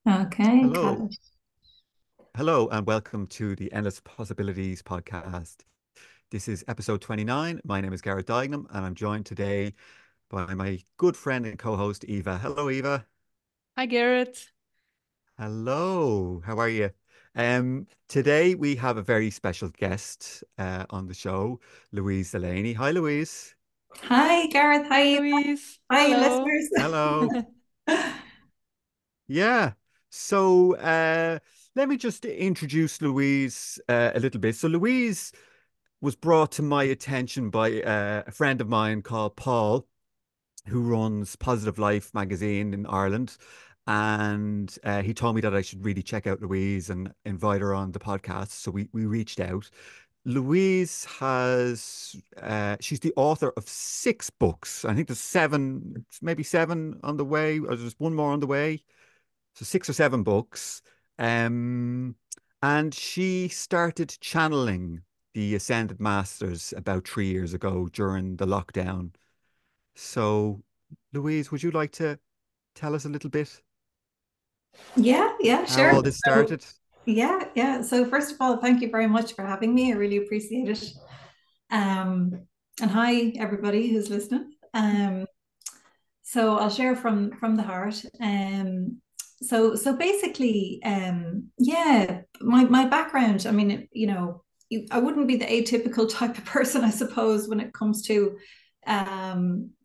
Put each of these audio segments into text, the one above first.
Okay, got Hello. it. Hello, and welcome to the Endless Possibilities podcast. This is episode 29. My name is Garrett Dignam, and I'm joined today by my good friend and co-host, Eva. Hello, Eva. Hi, Garrett. Hello. How are you? Today we have a very special guest on the show, Louise Delaney. Hi, Louise. Hi, Gareth. Hi, Hi, Louise. hi, Hello. listeners. Hello. Yeah. So let me just introduce Louise a little bit. So Louise was brought to my attention by a friend of mine called Paul, who runs Positive Life magazine in Ireland. And he told me that I should really check out Louise and invite her on the podcast. So we reached out. Louise she's the author of 6 books. I think there's seven, maybe seven on the way, or there's one more on the way. So 6 or 7 books. Um, and she started channeling the Ascended Masters about 3 years ago during the lockdown. So, Louise, would you like to tell us a little bit Yeah, how sure. all this So, started? yeah. So, first of all, thank you very much for having me. I really appreciate it. Um, and hi, everybody who's listening. So I'll share from the heart. So basically, yeah, my background. I mean, I wouldn't be the atypical type of person, I suppose, when it comes to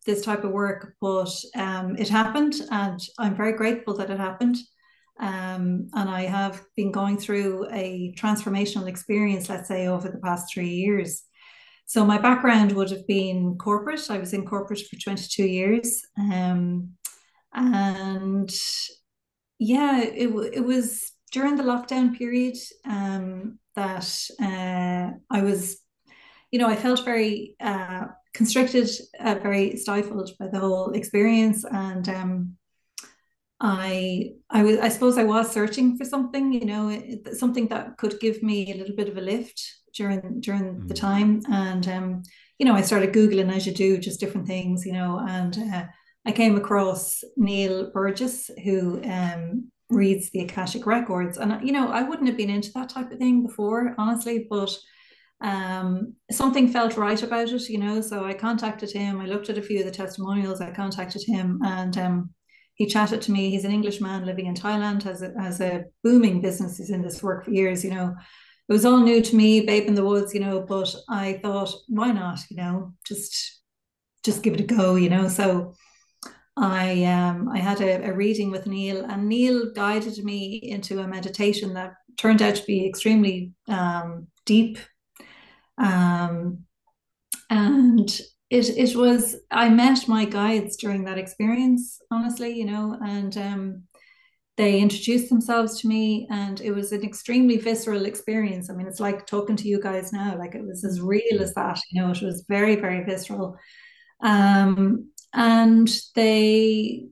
this type of work, but it happened, and I'm very grateful that it happened. And I have been going through a transformational experience, let's say, over the past 3 years. So my background would have been corporate. I was in corporate for 22 years. And yeah, it was during the lockdown period that I was, I felt very constricted, very stifled by the whole experience. And I suppose I was searching for something, something that could give me a little bit of a lift during the Mm. time. And I started Googling as you do, just different things, and I came across Neil Burgess, who reads the Akashic Records. And I wouldn't have been into that type of thing before, honestly, but something felt right about it, so I contacted him. I looked at a few of the testimonials. I contacted him, and he chatted to me. He's an Englishman living in Thailand, has a booming business. He's in this work for years. It was all new to me, babe in the woods, but I thought, why not, just give it a go, so I had a reading with Neil, and Neil guided me into a meditation that turned out to be extremely deep. um, and it was, I met my guides during that experience, honestly, and they introduced themselves to me, and it was an extremely visceral experience. I mean, it's like talking to you guys now, like it was as real Mm. as that, it was very, very visceral. And they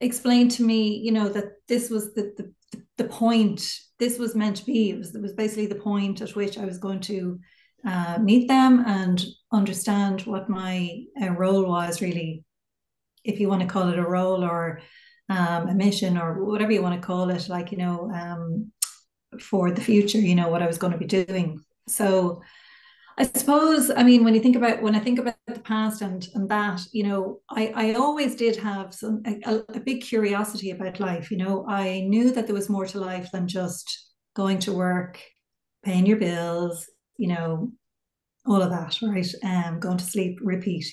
explained to me, that this was the point. This was meant to be. It was basically the point at which I was going to meet them and understand what my role was, really, if you want to call it a role, or a mission, or whatever you want to call it, like, for the future, what I was going to be doing. So I suppose, I mean, when I think about the past, and that, I always did have a big curiosity about life. I knew that there was more to life than just going to work, paying your bills, all of that, right? Going to sleep, repeat.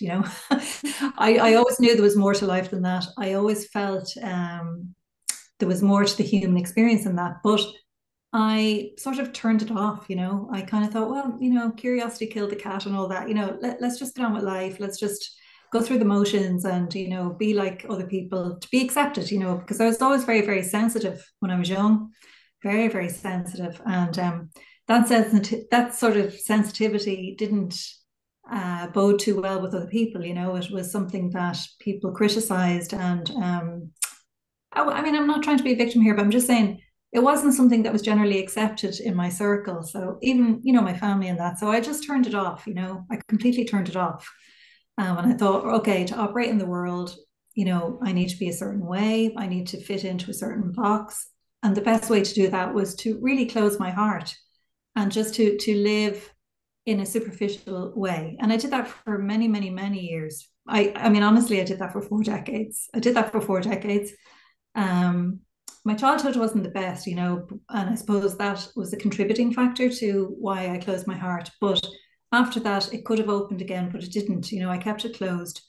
I always knew there was more to life than that. I always felt there was more to the human experience than that, but I sort of turned it off. I kind of thought, well, curiosity killed the cat and all that. Let's just get on with life. Let's just go through the motions, and, be like other people, to be accepted, because I was always very, very sensitive when I was young, very, very sensitive. And that sort of sensitivity didn't bode too well with other people. It was something that people criticized. And I mean, I'm not trying to be a victim here, but I'm just saying it wasn't something that was generally accepted in my circle. So even, my family and that. So I just turned it off, I completely turned it off. And I thought, okay, to operate in the world, I need to be a certain way. I need to fit into a certain box. the best way to do that was to really close my heart and just to live in a superficial way. And I did that for many, many, many years. I mean, honestly, I did that for 4 decades. I did that for 4 decades. My childhood wasn't the best, you know, and I suppose that was a contributing factor to why I closed my heart. But after that, it could have opened again, but it didn't. You know, I kept it closed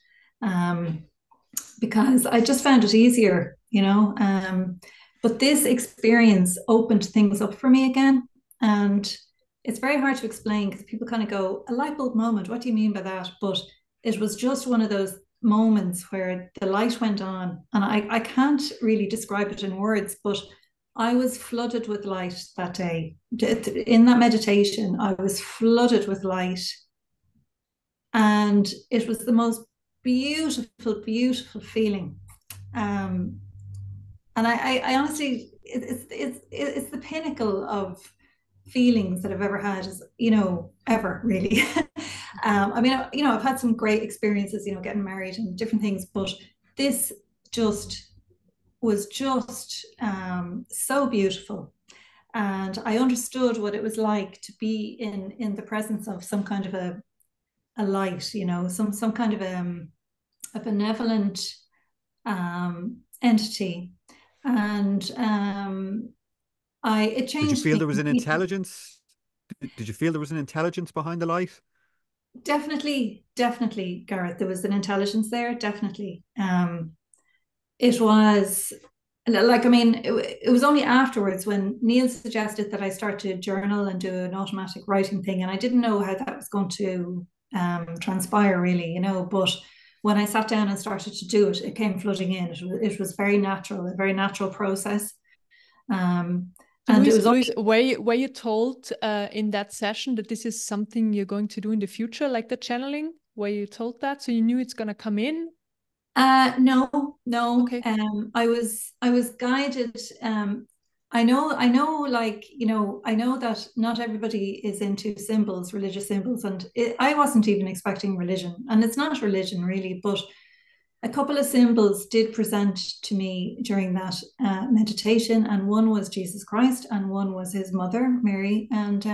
because I just found it easier, you know. But this experience opened things up for me again. And it's very hard to explain because people kind of go, a light bulb moment, what do you mean by that? But it was just one of those moments where the light went on, and I can't really describe it in words, but I was flooded with light that day. In that meditation, I was flooded with light, and it was the most beautiful, beautiful feeling. And I honestly, it's the pinnacle of feelings that I've ever had, is, you know, ever really. I mean, you know, I've had some great experiences, you know, getting married and different things, but this just was just so beautiful. And I understood what it was like to be in the presence of some kind of a light, you know, some kind of a benevolent entity. And it changed. Did you feel me there was an completely. intelligence? Did you feel there was an intelligence behind the light? Definitely, definitely, Gareth. There was an intelligence there, definitely. It was like, I mean, it was only afterwards when Neil suggested that I start to journal and do an automatic writing thing, and I didn't know how that was going to transpire, really, you know. But when I sat down and started to do it, it came flooding in. It was very natural, a very natural process. Um, So and it Louise, was only. were you told in that session that this is something you're going to do in the future, like the channeling? Were you told that? So you knew it's going to come in? No, no. Okay. I was guided. I know, like, you know, I know that not everybody is into symbols, religious symbols, and I wasn't even expecting religion, and it's not religion really, but a couple of symbols did present to me during that meditation, and one was Jesus Christ, and one was his mother, Mary, and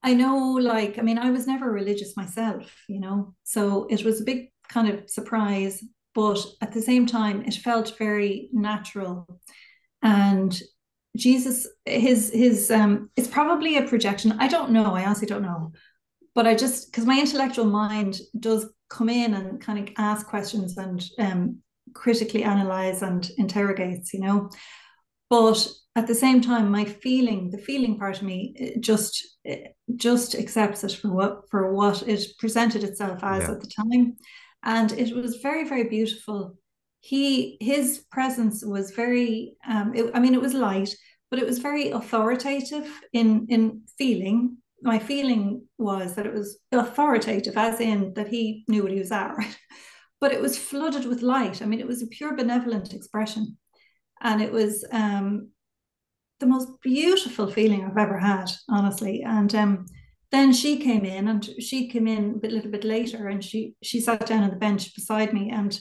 I know, like, I mean, I was never religious myself, you know, so it was a big kind of surprise, but at the same time, it felt very natural. And Jesus, his it's probably a projection. I don't know. I honestly don't know. But I just, because my intellectual mind does come in and kind of ask questions and critically analyze and interrogates, you know. But at the same time, the feeling part of me, just accepts it for what it presented itself as Yeah. at the time, and it was very, very beautiful. His presence was very, I mean, it was light, but it was very authoritative in feeling. My feeling was that it was authoritative, as in that he knew what he was at, right? But it was flooded with light. I mean, it was a pure benevolent expression, and it was the most beautiful feeling I've ever had, honestly. And then she came in, and she came in a little bit later, and she sat down on the bench beside me, and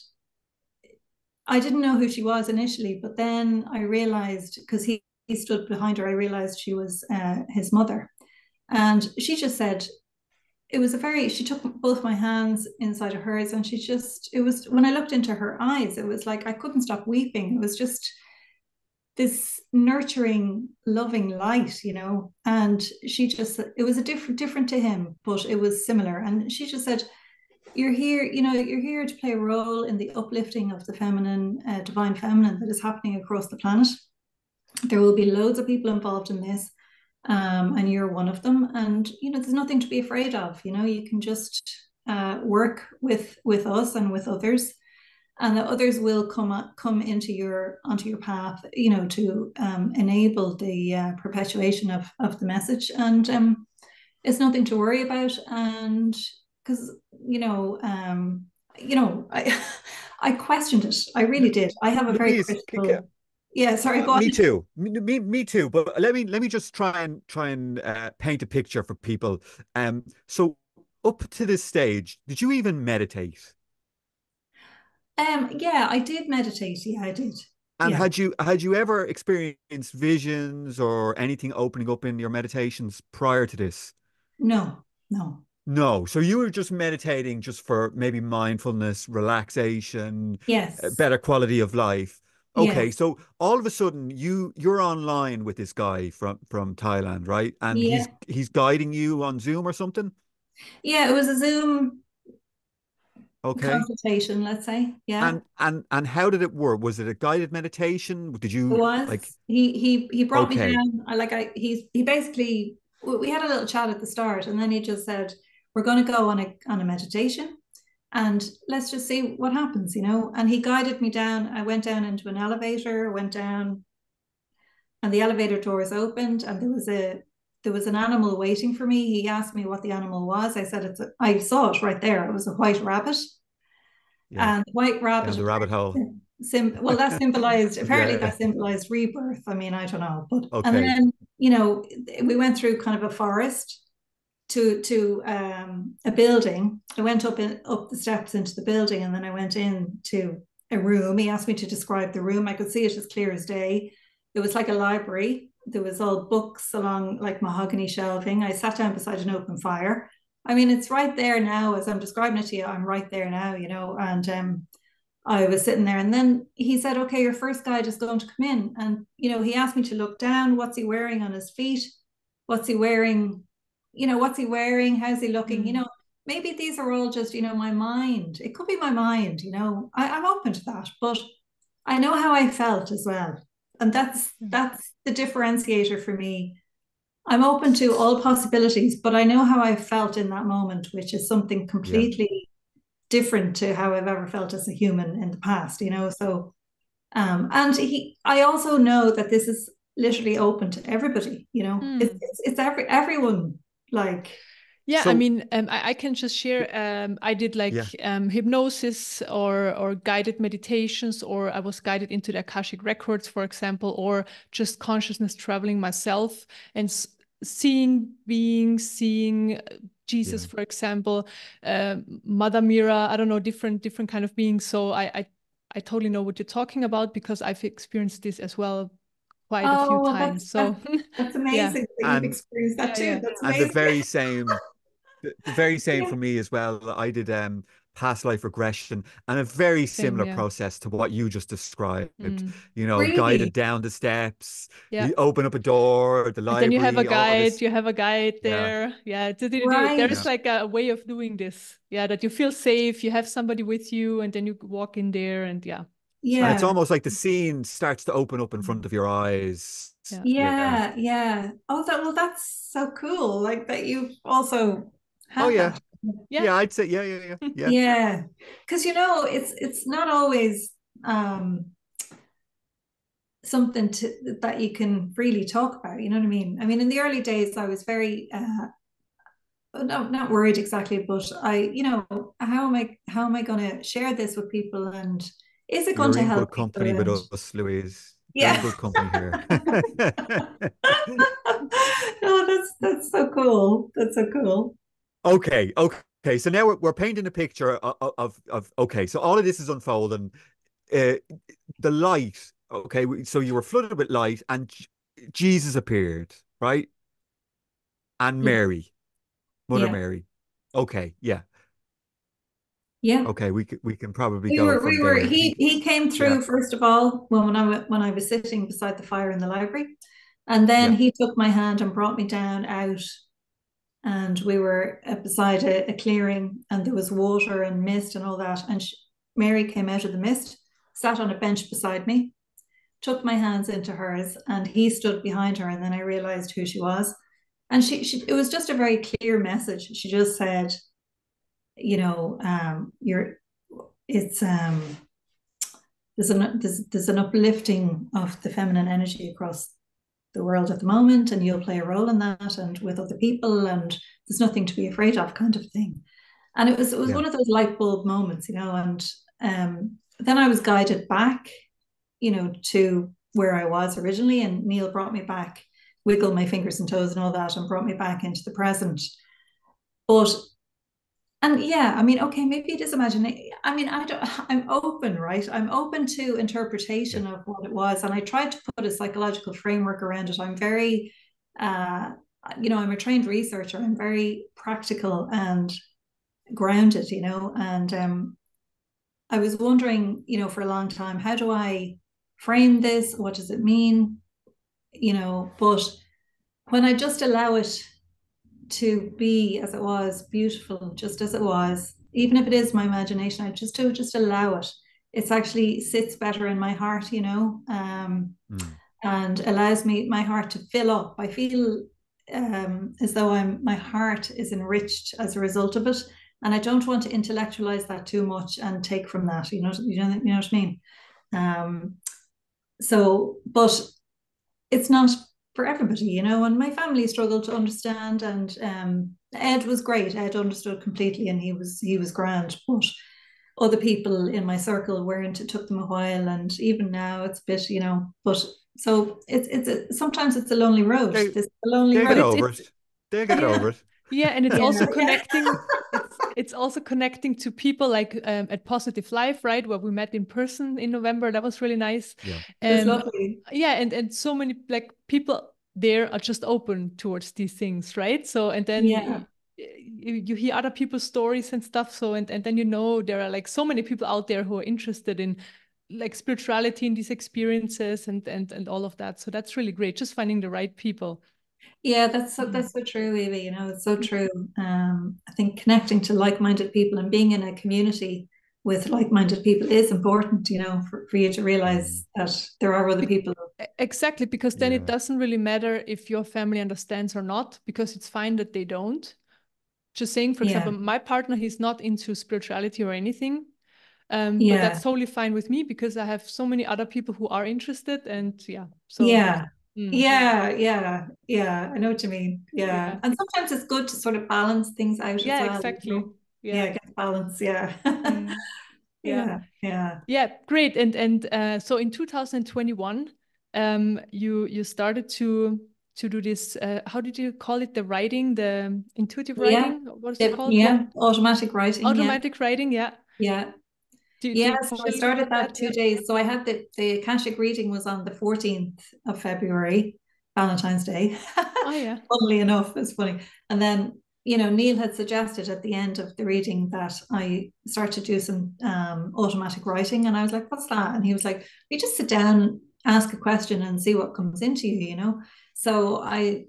I didn't know who she was initially, but then I realized, because he stood behind her, I realized she was his mother. And she just said, she took both my hands inside of hers, and it was, when I looked into her eyes, it was like I couldn't stop weeping. It was just this nurturing, loving light, you know. And it was a different to him, but it was similar. And she just said, you're here, you know, you're here to play a role in the uplifting of the feminine, divine feminine that is happening across the planet. There will be loads of people involved in this, and you're one of them. And you know, there's nothing to be afraid of. You know, you can just work with us and with others, and the others will come onto your path. You know, to enable the perpetuation of the message, and it's nothing to worry about. And because I I questioned it. I really did. I have a very Louise, critical. Yeah, sorry, go on. me too. Me too. But let me just try and paint a picture for people. So up to this stage, did you even meditate? Yeah, I did meditate. Yeah, I did. And Yeah. had you ever experienced visions or anything opening up in your meditations prior to this? No, no. No. So you were just meditating just for maybe mindfulness, relaxation, Yes. better quality of life. Okay, Yes. so all of a sudden you're online with this guy from Thailand, right? And Yeah. he's guiding you on Zoom or something? Yeah, it was a Zoom Okay. consultation, let's say. Yeah. And how did it work? Was it a guided meditation? Did It you like was. He brought me okay. down. He basically, we had a little chat at the start, and then he just said, "We're going to go on a meditation, and let's just see what happens," you know. And he guided me down. I went down into an elevator, went down, and the elevator doors opened, and there was an animal waiting for me. He asked me what the animal was. I said I saw it right there. It was a white rabbit. Yeah. And white rabbit, Down the rabbit hole. well, that symbolized, apparently Yeah. that symbolized rebirth. I mean, I don't know. But, and Okay. then, you know, we went through kind of a forest to a building. I went up the steps into the building, and then I went into a room. He asked me to describe the room. I could see it as clear as day. It was like a library. There was all books along like mahogany shelving. I sat down beside an open fire. I mean, it's right there now as I'm describing it to you. I'm right there now, you know, and I was sitting there, and then he said, "Okay, your first guide is going to come in," and you know, he asked me to look down. What's he wearing on his feet? What's he wearing? You know, what's he wearing? How's he looking? You Mm. know, maybe these are all just, you know, my mind. It could be my mind. You know, I'm open to that, but I know how I felt as well, and that's the differentiator for me. I'm open to all possibilities, but I know how I felt in that moment, which is something Yeah. completely different to how I've ever felt as a human in the past, you know. So and I also know that this is literally open to everybody, you know. Mm. It's everyone, like. Yeah, I So mean, I can just share. I did like yeah. hypnosis or guided meditations, or I was guided into the Akashic records, for example, or just consciousness traveling myself and seeing beings, seeing Jesus, Yeah. for example, Mother Mira. I don't know, different kind of beings. So I totally know what you're talking about because I've experienced this as well quite a few Oh, well, times. So that's yeah, amazing that you've And experienced that yeah, too. yeah, That's and the amazing. very same the very same Yeah. for me as well. I did past life regression and a very same, similar yeah. process to what you just described. Mm. You know, guided Really? down the steps, Yeah. you open up a door, the And then library, all this. you have a guide Yeah. there. Yeah, there's Yeah. Right. like a way of doing this. Yeah, that you feel safe, you have somebody with you, and then you walk in there and yeah. And So it's Yeah. almost like the scene starts to open up in front mm, of your eyes. yeah. Yeah. Yeah, yeah. Oh, that's so cool. Like that you've also Oh had yeah. that. Yeah. Yeah, I'd say yeah. Yeah. Because you know, it's not always um something that you can freely talk about, you know what I mean? I mean, in the early days I was very no, not worried exactly, but you know, how am I going to share this with people, and is it going You're to in help good people? company with And us, Louise. You're in yeah. good company here. Oh, that's so cool. That's so cool. Okay. So now we're painting a picture of okay. So all of this is unfolding. Uh, the light. Okay, so you were flooded with light, and Jesus appeared, right? And Yeah. Mary, Mother Yeah. Mary. Okay, yeah. Yeah. Okay, we can probably go from We were there. he came Yeah, through first of all when I was sitting beside the fire in the library, and then yeah, he took my hand and brought me down out, and we were beside a clearing, and there was water and mist and all that, and Mary came out of the mist, sat on a bench beside me, took my hands into hers, and he stood behind her, and then I realized who she was, and she it was just a very clear message. She just said, you know, you're it's there's an uplifting of the feminine energy across the world at the moment, and you'll play a role in that, and with other people, and there's nothing to be afraid of, kind of thing. And it was yeah, one of those light bulb moments, you know. And then I was guided back, you know, to where I was originally, and Neil brought me back, wiggled my fingers and toes and all that, and brought me back into the present. But And yeah, I mean, okay, maybe it is imagination. I mean, I'm open, right? I'm open to Yeah. interpretation of what it was. And I tried to put a psychological framework around it. I'm very, uh, I'm a trained researcher. I'm very practical and grounded, and I was wondering, for a long time, how do I frame this? What does it mean? But when I just allow it to be as it was, beautiful, just as it was, even if it is my imagination, I just allow it. It's actually sits better in my heart, and allows my heart to fill up. I feel as though my heart is enriched as a result of it, and I don't want to intellectualize that too much and take from that. You know what I mean. Um, but it's not for everybody, and my family struggled to understand. And Ed was great. Ed understood completely, and he was grand. But other people in my circle weren't. It took them a while, and even now it's a bit, But so sometimes it's a lonely road. They This is a lonely they get road. over it. They get Yeah, over it. Yeah, and it's yeah, also yeah. connecting. It's also connecting to people like at Positive Life, right, where we met in person in November. That was really nice. Yeah. That's Um, lovely. yeah, and so many like people there are just open towards these things, right? So and then Yeah, you hear other people's stories and stuff. So and then there are like so many people out there who are interested in like spirituality and these experiences and all of that. So that's really great. Just finding the right people. yeah. That's so true, Evie. It's so true. I think connecting to like-minded people and being in a community with like-minded people is important. For you to realize that there are other people. Exactly, because then it Yeah. doesn't really matter if your family understands or not, because it's fine that they don't. Just saying, for example, Yeah, my partner, he's not into spirituality or anything, but that's yeah, totally fine with me because I have so many other people who are interested, and yeah, so yeah, mm, yeah, yeah, yeah. I know what you mean. Yeah, yeah, and sometimes it's good to sort of balance things out as yeah, well. exactly, Yeah, yeah, get balance. Yeah, mm, yeah, yeah, yeah, yeah, great. And so in 2021, you started to do this. How did you call it? The writing, the intuitive yeah. writing. What is it called? Yeah. Yeah, automatic writing. Yeah, Automatic writing, yeah. yeah. Do Yeah, you want to so I share a little bit started about that? that Yeah. 2 days. So I had the Akashic reading was on the 14th of February, Valentine's Day. Oh yeah. Funnily enough, it's funny. And then, Neil had suggested at the end of the reading that I start to do some automatic writing. And I was like, what's that? And he was like, you just sit down, ask a question and see what comes into you. So I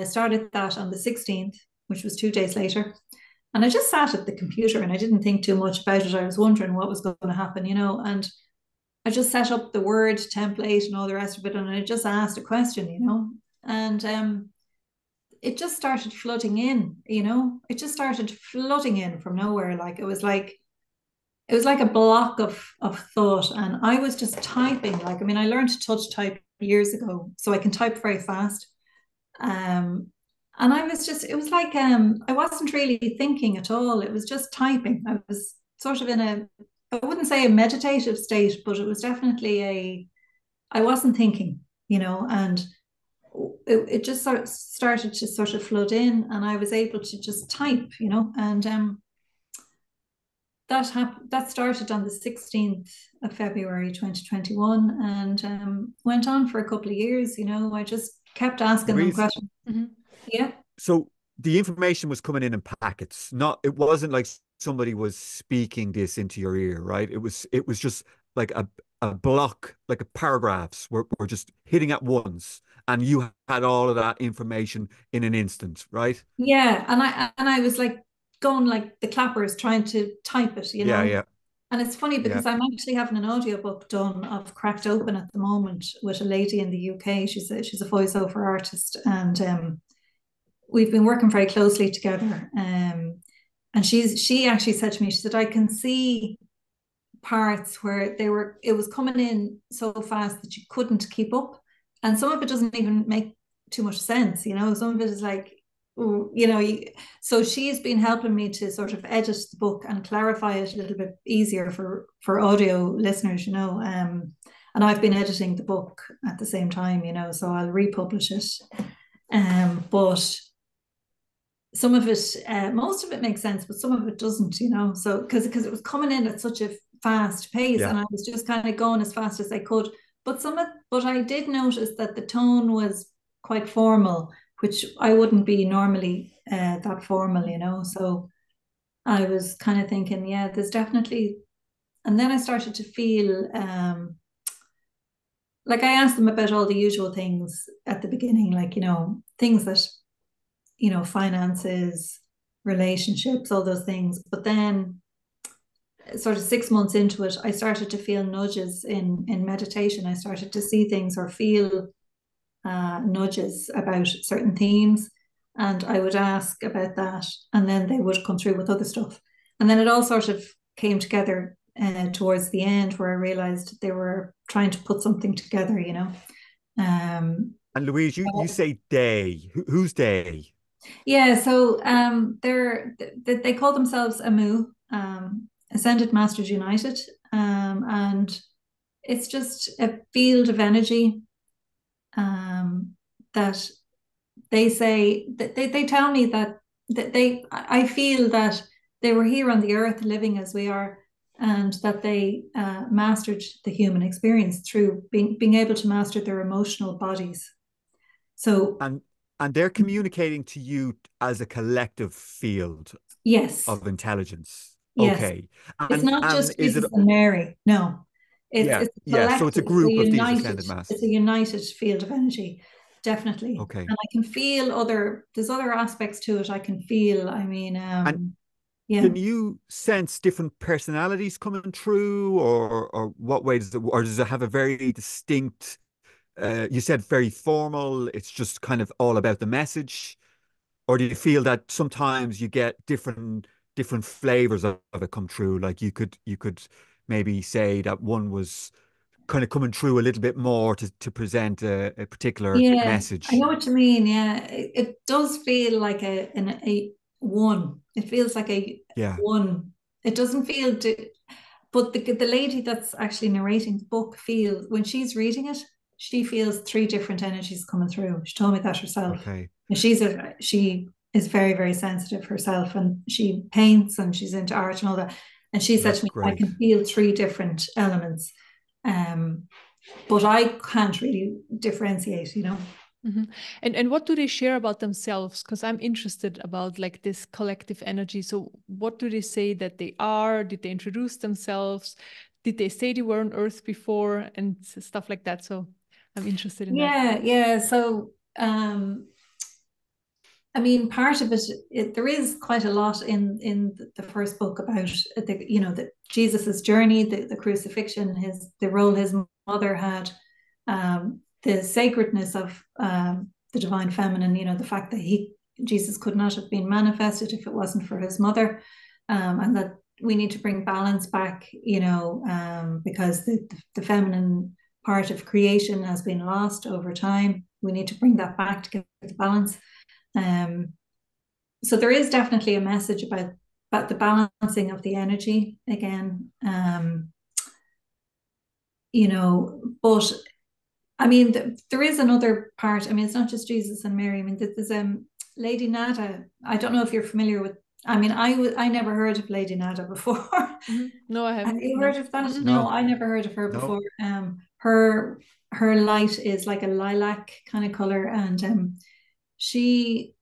started that on the 16th, which was 2 days later. And I just sat at the computer and I didn't think too much about it. I was wondering what was going to happen, and I just set up the word template and all the rest of it. And I just asked a question, and it just started flooding in. It just started flooding in from nowhere. Like it was like a block of thought. And I was just typing. Like, I mean, I learned to touch type years ago, so I can type very fast. Um, and it was like I wasn't really thinking at all. It was just typing. I was sort of I wouldn't say a meditative state, but it was definitely I wasn't thinking, and it just sort of started to sort of flood in, and I was able to just type, and that started on the 16th of February 2021, and went on for a couple of years. I just kept asking them Louise, questions. Mm-hmm. Yeah. so the information was coming in packets. It wasn't like somebody was speaking this into your ear, right? It was just like a block, like a paragraphs were just hitting at once, and you had all of that information in an instant, right? Yeah, and I was like going like the clappers trying to type it, you Yeah, know. yeah, And it's funny yeah. because I'm actually having an audiobook done of Cracked Open at the moment with a lady in the UK. She's a voiceover artist, and we've been working very closely together. And she actually said to me, she said, I can see parts where it was coming in so fast that you couldn't keep up. And some of it doesn't even make too much sense. Some of it is like, so she's been helping me to sort of edit the book and clarify it a little bit easier for audio listeners. And I've been editing the book at the same time, so I'll republish it. But some of it, most of it makes sense, but some of it doesn't, you know. So because it was coming in at such a fast pace, Yeah. and I was just kind of going as fast as I could. But I did notice that the tone was quite formal, which I wouldn't be normally that formal, you know. So I was kind of thinking, yeah, there's definitely. And then I started to feel like I asked them about all the usual things at the beginning, like, you know, things that, you know, finances, relationships, all those things. But then, sort of 6 months into it, I started to feel nudges in meditation. I started to see things or feel nudges about certain themes. And I would ask about that, and then they would come through with other stuff. And then it all sort of came together towards the end, where I realized they were trying to put something together, you know. And Louise, you say they. Who's they? Yeah, so they call themselves AMU, Ascended Masters United, and it's just a field of energy that they say that they tell me that I feel that they were here on the earth living as we are, and that they mastered the human experience through being able to master their emotional bodies. So and they're communicating to you as a collective field yes, of intelligence. yes, Okay. it's not And just is it Jesus and Mary. No, yeah, it's a yeah. So it's a collective, it's a group of these united, ascended it's masters. a united field of energy, definitely. Okay. And I can feel there's other aspects to it. I can feel. I mean, And yeah. can you sense different personalities coming through, or what way does it, or does it have a very distinct? You said very formal. It's just kind of all about the message, or do you feel that sometimes you get different flavors of it come through? Like you could maybe say that one was kind of coming through a little bit more to present a particular Yeah, I message. know what you mean. Yeah, it does feel like a one. It feels like a Yeah. one. It doesn't feel but the lady that's actually narrating the book feels, when she's reading it, she feels three different energies coming through. She told me that herself. Okay. And she is very, very sensitive herself, and she paints and she's into art and all that. And she Well, said that's to me, I great. can feel three different elements. Um, but I can't really differentiate, you know. Mm-hmm. And what do they share about themselves? Because I'm interested about like this collective energy. So what do they say that they are? Did they introduce themselves? Did they say they were on Earth before and stuff like that? So I'm interested in that. Yeah. So, I mean, part of it, there is quite a lot in the first book about the, you know, the Jesus's journey, the crucifixion, the role his mother had, the sacredness of the divine feminine. You know, the fact that Jesus could not have been manifested if it wasn't for his mother, and that we need to bring balance back. You know, because the feminine part of creation has been lost over time. We need to bring that back to get the balance. Um, so there is definitely a message about the balancing of the energy again. You know, but I mean, there is another part. I mean, it's not just Jesus and Mary. I mean, there's Lady Nada. I don't know if you're familiar with. I mean, I never heard of Lady Nada before. Mm-hmm. No, I Have haven't. you No. heard of that? Mm-mm. No, No, I never heard of her no. before. Her light is like a lilac kind of color, and she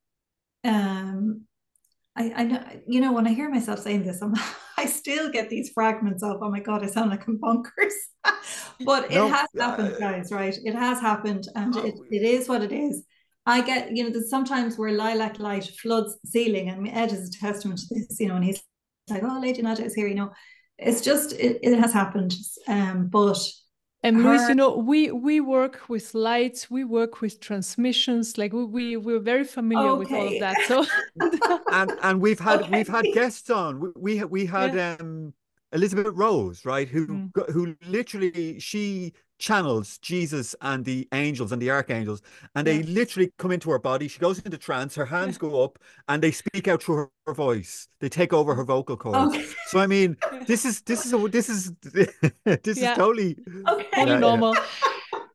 um I know, you know, when I hear myself saying this, I still get these fragments of, oh my God, I sound like I'm bonkers. But it No. has happened, guys, right? It has happened, and Uh, it is what it is. I get, you know, there's sometimes where lilac light floods the ceiling, and Ed is a testament to this, you know, and he's like, oh, Lady Nada is here, you know. It's just, it has happened. But And Louise, her, you know, we work with lights, we work with transmissions, like we're very familiar with all of okay. that. So and we've had Okay. guests on. We had yeah. Elizabeth Rose, right? Mm. Who literally she channels Jesus and the angels and the archangels, and Yeah. they literally come into her body. She goes into trance. Her Yeah. hands go up, and they speak out through her voice. They take over her vocal cords. Okay. So I mean, Yeah. this is this is this is Yeah. totally Okay. Totally yeah, yeah. normal.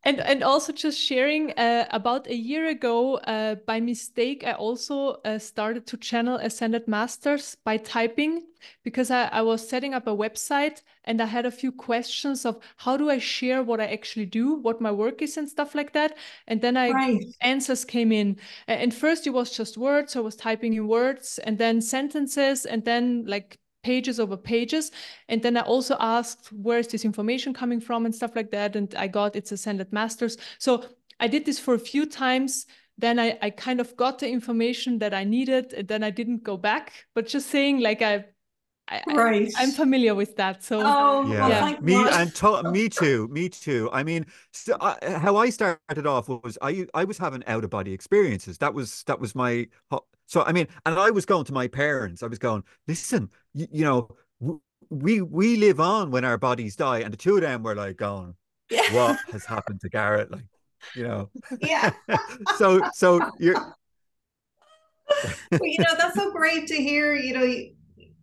And also just sharing, about a year ago, by mistake, I also started to channel Ascended Masters by typing, because I was setting up a website and I had a few questions of how do I share what I actually do, what my work is and stuff like that. And then answers came in. And first it was just words. I was typing in words, and then sentences, and then like pages over pages. And then I also asked, where is this information coming from and stuff like that. And I got, it's Ascended Masters. So I did this for a few times. Then I kind of got the information that I needed, and then I didn't go back, but just saying like I'm familiar with that. So well, thank God. Me too. I mean, how I started off was I was having out of body experiences. That was my, so I mean, and I was going to my parents. I was going, listen, you know, we live on when our bodies die, and the two of them were like going, what has happened to Garrett? Like, you know, so you're. Well, you know, that's so great to hear, you know,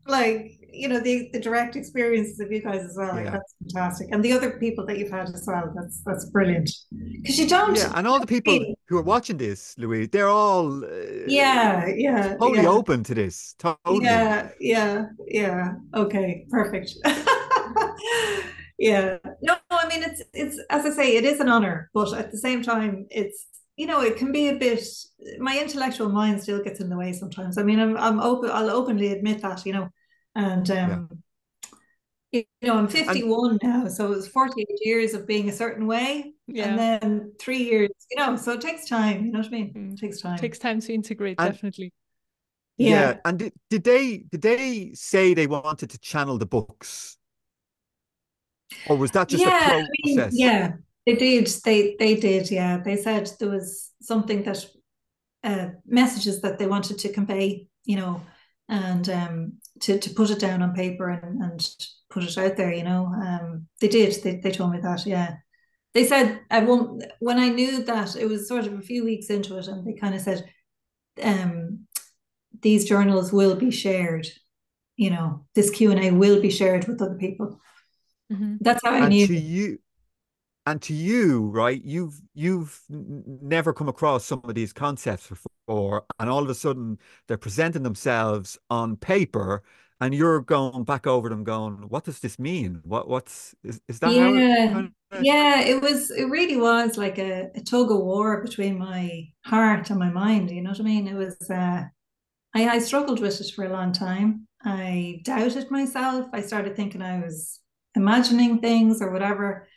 like, you know, the direct experiences of you guys as well. Like, that's fantastic. And the other people that you've had as well, that's brilliant. Because you don't. Yeah, and all the people who are watching this, Louise, they're all totally open to this. Totally. Yeah. Okay, perfect. Yeah. No, I mean, it's as I say, it is an honor, but at the same time, it's, you know, it can be a bit, my intellectual mind still gets in the way sometimes. I mean, I'm open, I'll openly admit that, you know, and you know, I'm 51 now, so it was 48 years of being a certain way, and then 3 years, you know, so it takes time, you know what I mean? It takes time. It takes time to integrate, definitely. Yeah. And did they say they wanted to channel the books? Or was that just a process? I mean, they did. They did, yeah. They said there was something that messages that they wanted to convey, you know, and to put it down on paper and put it out there, you know. They did. They told me that, yeah. They said when I knew that, it was sort of a few weeks into it, and they kind of said, these journals will be shared, you know, this Q&A will be shared with other people. That's how I knew. And to you, right, you've never come across some of these concepts before, and all of a sudden they're presenting themselves on paper, and you're going back over them going, what does this mean? Is that how it kind of... Yeah, it really was like a tug of war between my heart and my mind, you know what I mean? It was I struggled with it for a long time. I doubted myself. I started thinking I was imagining things or whatever.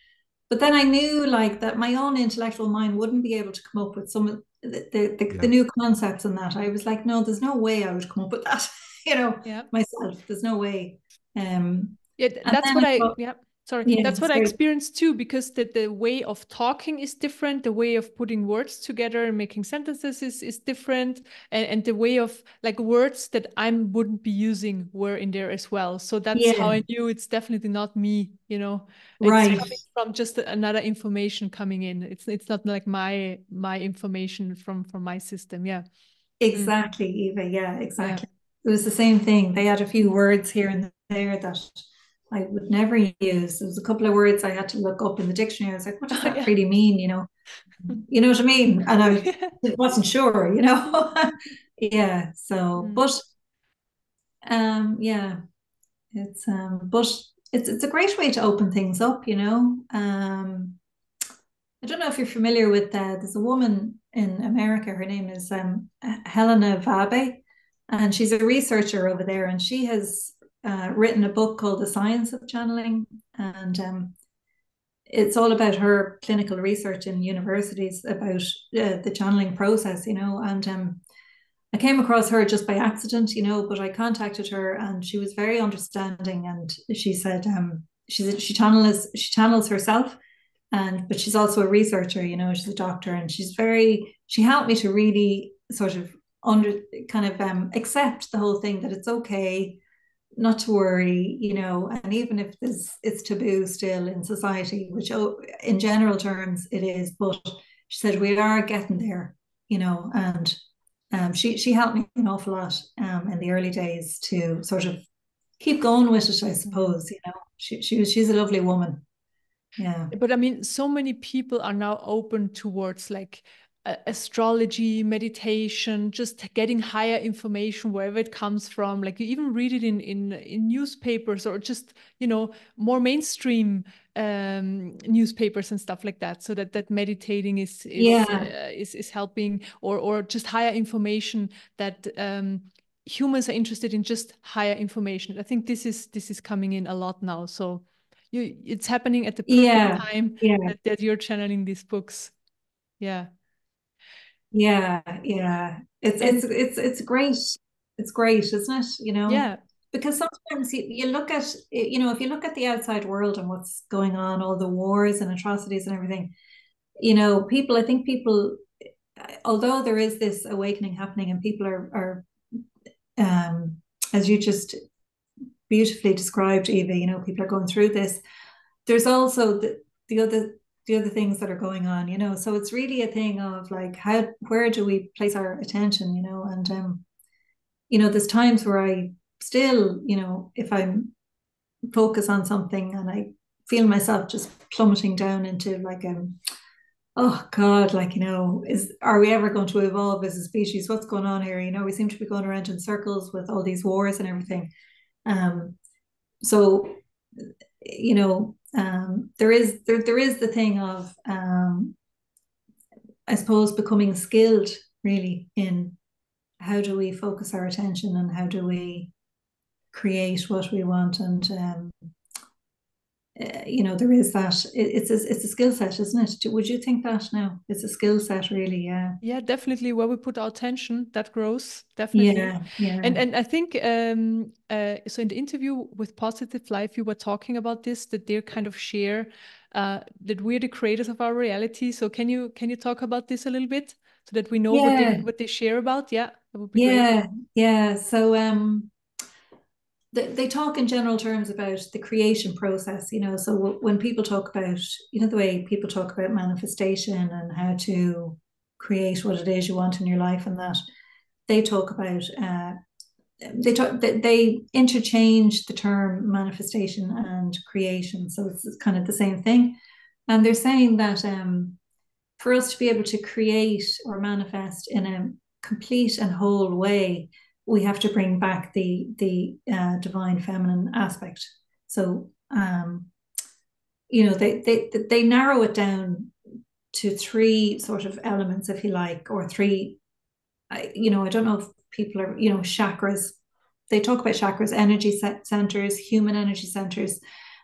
But then I knew like that my own intellectual mind wouldn't be able to come up with some of the new concepts and that. I was like, no, there's no way I would come up with that, you know, myself. There's no way. That's what that's what I experienced too, because the way of talking is different, the way of putting words together and making sentences is different, and the way of like words that I wouldn't be using were in there as well. So that's how I knew it's definitely not me, you know. It's coming from just another information coming in. It's not like my information from my system. Exactly, Eva. Yeah, exactly. It was the same thing. They had a few words here and there that I would never use. There was a couple of words I had to look up in the dictionary. I was like, what does that really mean? You know what I mean? And I wasn't sure, you know. So, but it's a great way to open things up, you know. I don't know if you're familiar with there's a woman in America. Her name is Helena Vabe, and she's a researcher over there, and she has written a book called The Science of Channeling, and it's all about her clinical research in universities about the channeling process, you know. And I came across her just by accident, you know, but I contacted her, and she was very understanding, and she said she channels herself, but she's also a researcher, you know. She's a doctor, and she helped me to really sort of accept the whole thing, that it's okay not to worry, you know, and even if it's taboo still in society, which in general terms it is, but she said we are getting there, you know. And she helped me an awful lot in the early days to sort of keep going with it, I suppose, you know. She's a lovely woman. Yeah. But I mean, so many people are now open towards like astrology, meditation, just getting higher information wherever it comes from. Like you even read it in newspapers, or just, you know, more mainstream newspapers and stuff like that. So that meditating is helping, or just higher information, that humans are interested in just higher information. I think this is coming in a lot now. So it's happening at the perfect time that you're channeling these books. Yeah. Yeah, yeah. It's great. It's great, isn't it? You know, Yeah. because sometimes you look at, you know, if you look at the outside world and what's going on, all the wars and atrocities and everything, you know, I think people, although there is this awakening happening and people are as you just beautifully described, Eva, you know, people are going through this. There's also the other things that are going on, you know. So it's really a thing of like, where do we place our attention, you know? And you know, there's times where I still, you know, if I'm focus on something and I feel myself just plummeting down into like oh God, like, you know, are we ever going to evolve as a species? What's going on here? You know, we seem to be going around in circles with all these wars and everything. So, you know, there is the thing of I suppose becoming skilled really in how do we focus our attention and how do we create what we want. And you know, there is that. It's a skill set, isn't it? Would you think that now? It's a skill set, really. Yeah. Yeah, definitely. Where we put our attention, that grows. Definitely. Yeah, yeah. And I think so in the interview with Positive Life, you were talking about this, that they kind of share that we're the creators of our reality. So can you talk about this a little bit so that we know what they share about? Yeah, that would be great. Yeah. So they talk in general terms about the creation process, you know. So when people talk about, you know, the way people talk about manifestation and how to create what it is you want in your life, and that they talk about they interchange the term manifestation and creation, so it's kind of the same thing. And they're saying that for us to be able to create or manifest in a complete and whole way, we have to bring back the divine feminine aspect. So you know, they narrow it down to three sort of elements, if you like, or three. You know, I don't know if people are, you know, chakras. They talk about chakras, energy centers, human energy centers,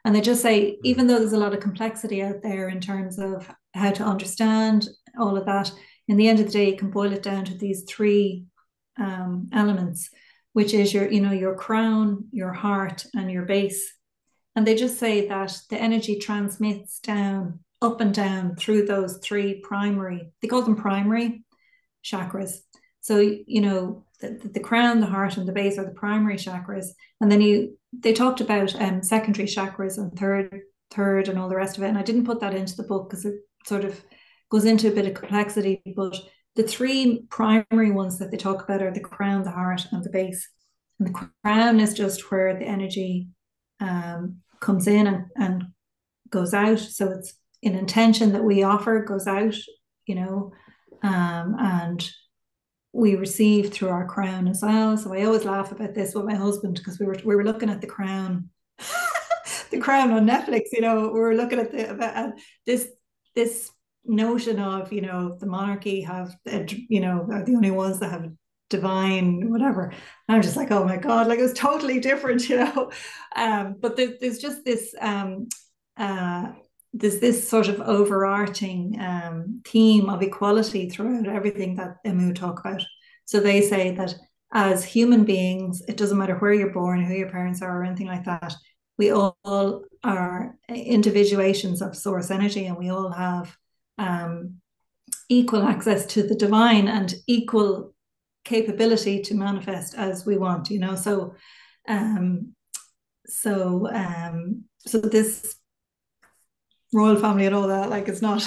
and they just say, even though there's a lot of complexity out there in terms of how to understand all of that, in the end of the day, you can boil it down to these three elements, which is your, you know, your crown, your heart, and your base. And they just say that the energy transmits down, up and down through those three primary, they call them primary chakras. So, you know, the crown, the heart, and the base are the primary chakras. And then they talked about secondary chakras and third and all the rest of it. And I didn't put that into the book because it sort of goes into a bit of complexity. But the three primary ones that they talk about are the crown, the heart, and the base. And the crown is just where the energy comes in and goes out. So it's an intention that we offer goes out, you know, and we receive through our crown as well. So I always laugh about this with my husband because we were looking at the crown, the crown on Netflix. You know, we were looking at this notion of, you know, the monarchy have, you know, are the only ones that have divine whatever. And I'm just like, oh my God, like it was totally different, you know. But there's just this there's this sort of overarching theme of equality throughout everything that Emu talk about. So they say that as human beings, it doesn't matter where you're born, who your parents are, or anything like that. We all are individuations of source energy, and we all have equal access to the divine and equal capability to manifest as we want, you know. So this royal family and all that, like, it's not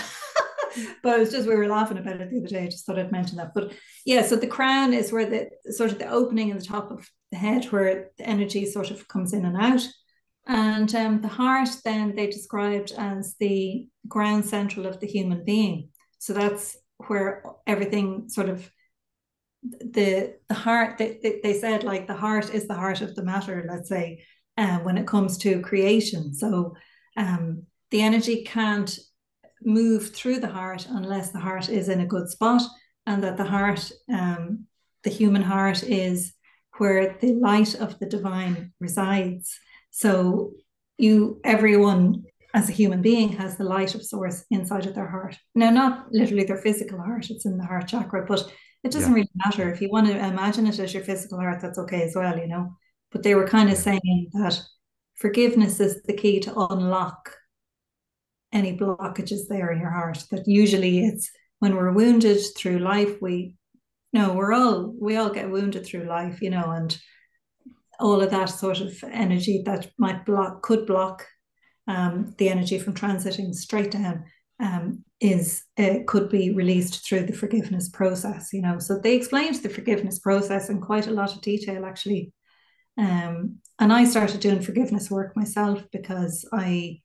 but it's just, we were laughing about it the other day. I just thought I'd mention that. But yeah, so the crown is where the sort of the opening in the top of the head where the energy sort of comes in and out. And the heart, then they described as the ground central of the human being. So that's where everything sort of, the heart, they said, like, the heart is the heart of the matter, let's say, when it comes to creation. So the energy can't move through the heart unless the heart is in a good spot, and that the heart, the human heart, is where the light of the divine resides. So everyone as a human being has the light of source inside of their heart. Now, not literally their physical heart, it's in the heart chakra, but it doesn't really matter. If you want to imagine it as your physical heart, that's okay as well, you know. But they were kind of saying that forgiveness is the key to unlock any blockages there in your heart. That usually it's when we're wounded through life, we all get wounded through life, you know, and all of that sort of energy that could block the energy from transiting straight down could be released through the forgiveness process, you know. So they explained the forgiveness process in quite a lot of detail, actually. And I started doing forgiveness work myself because I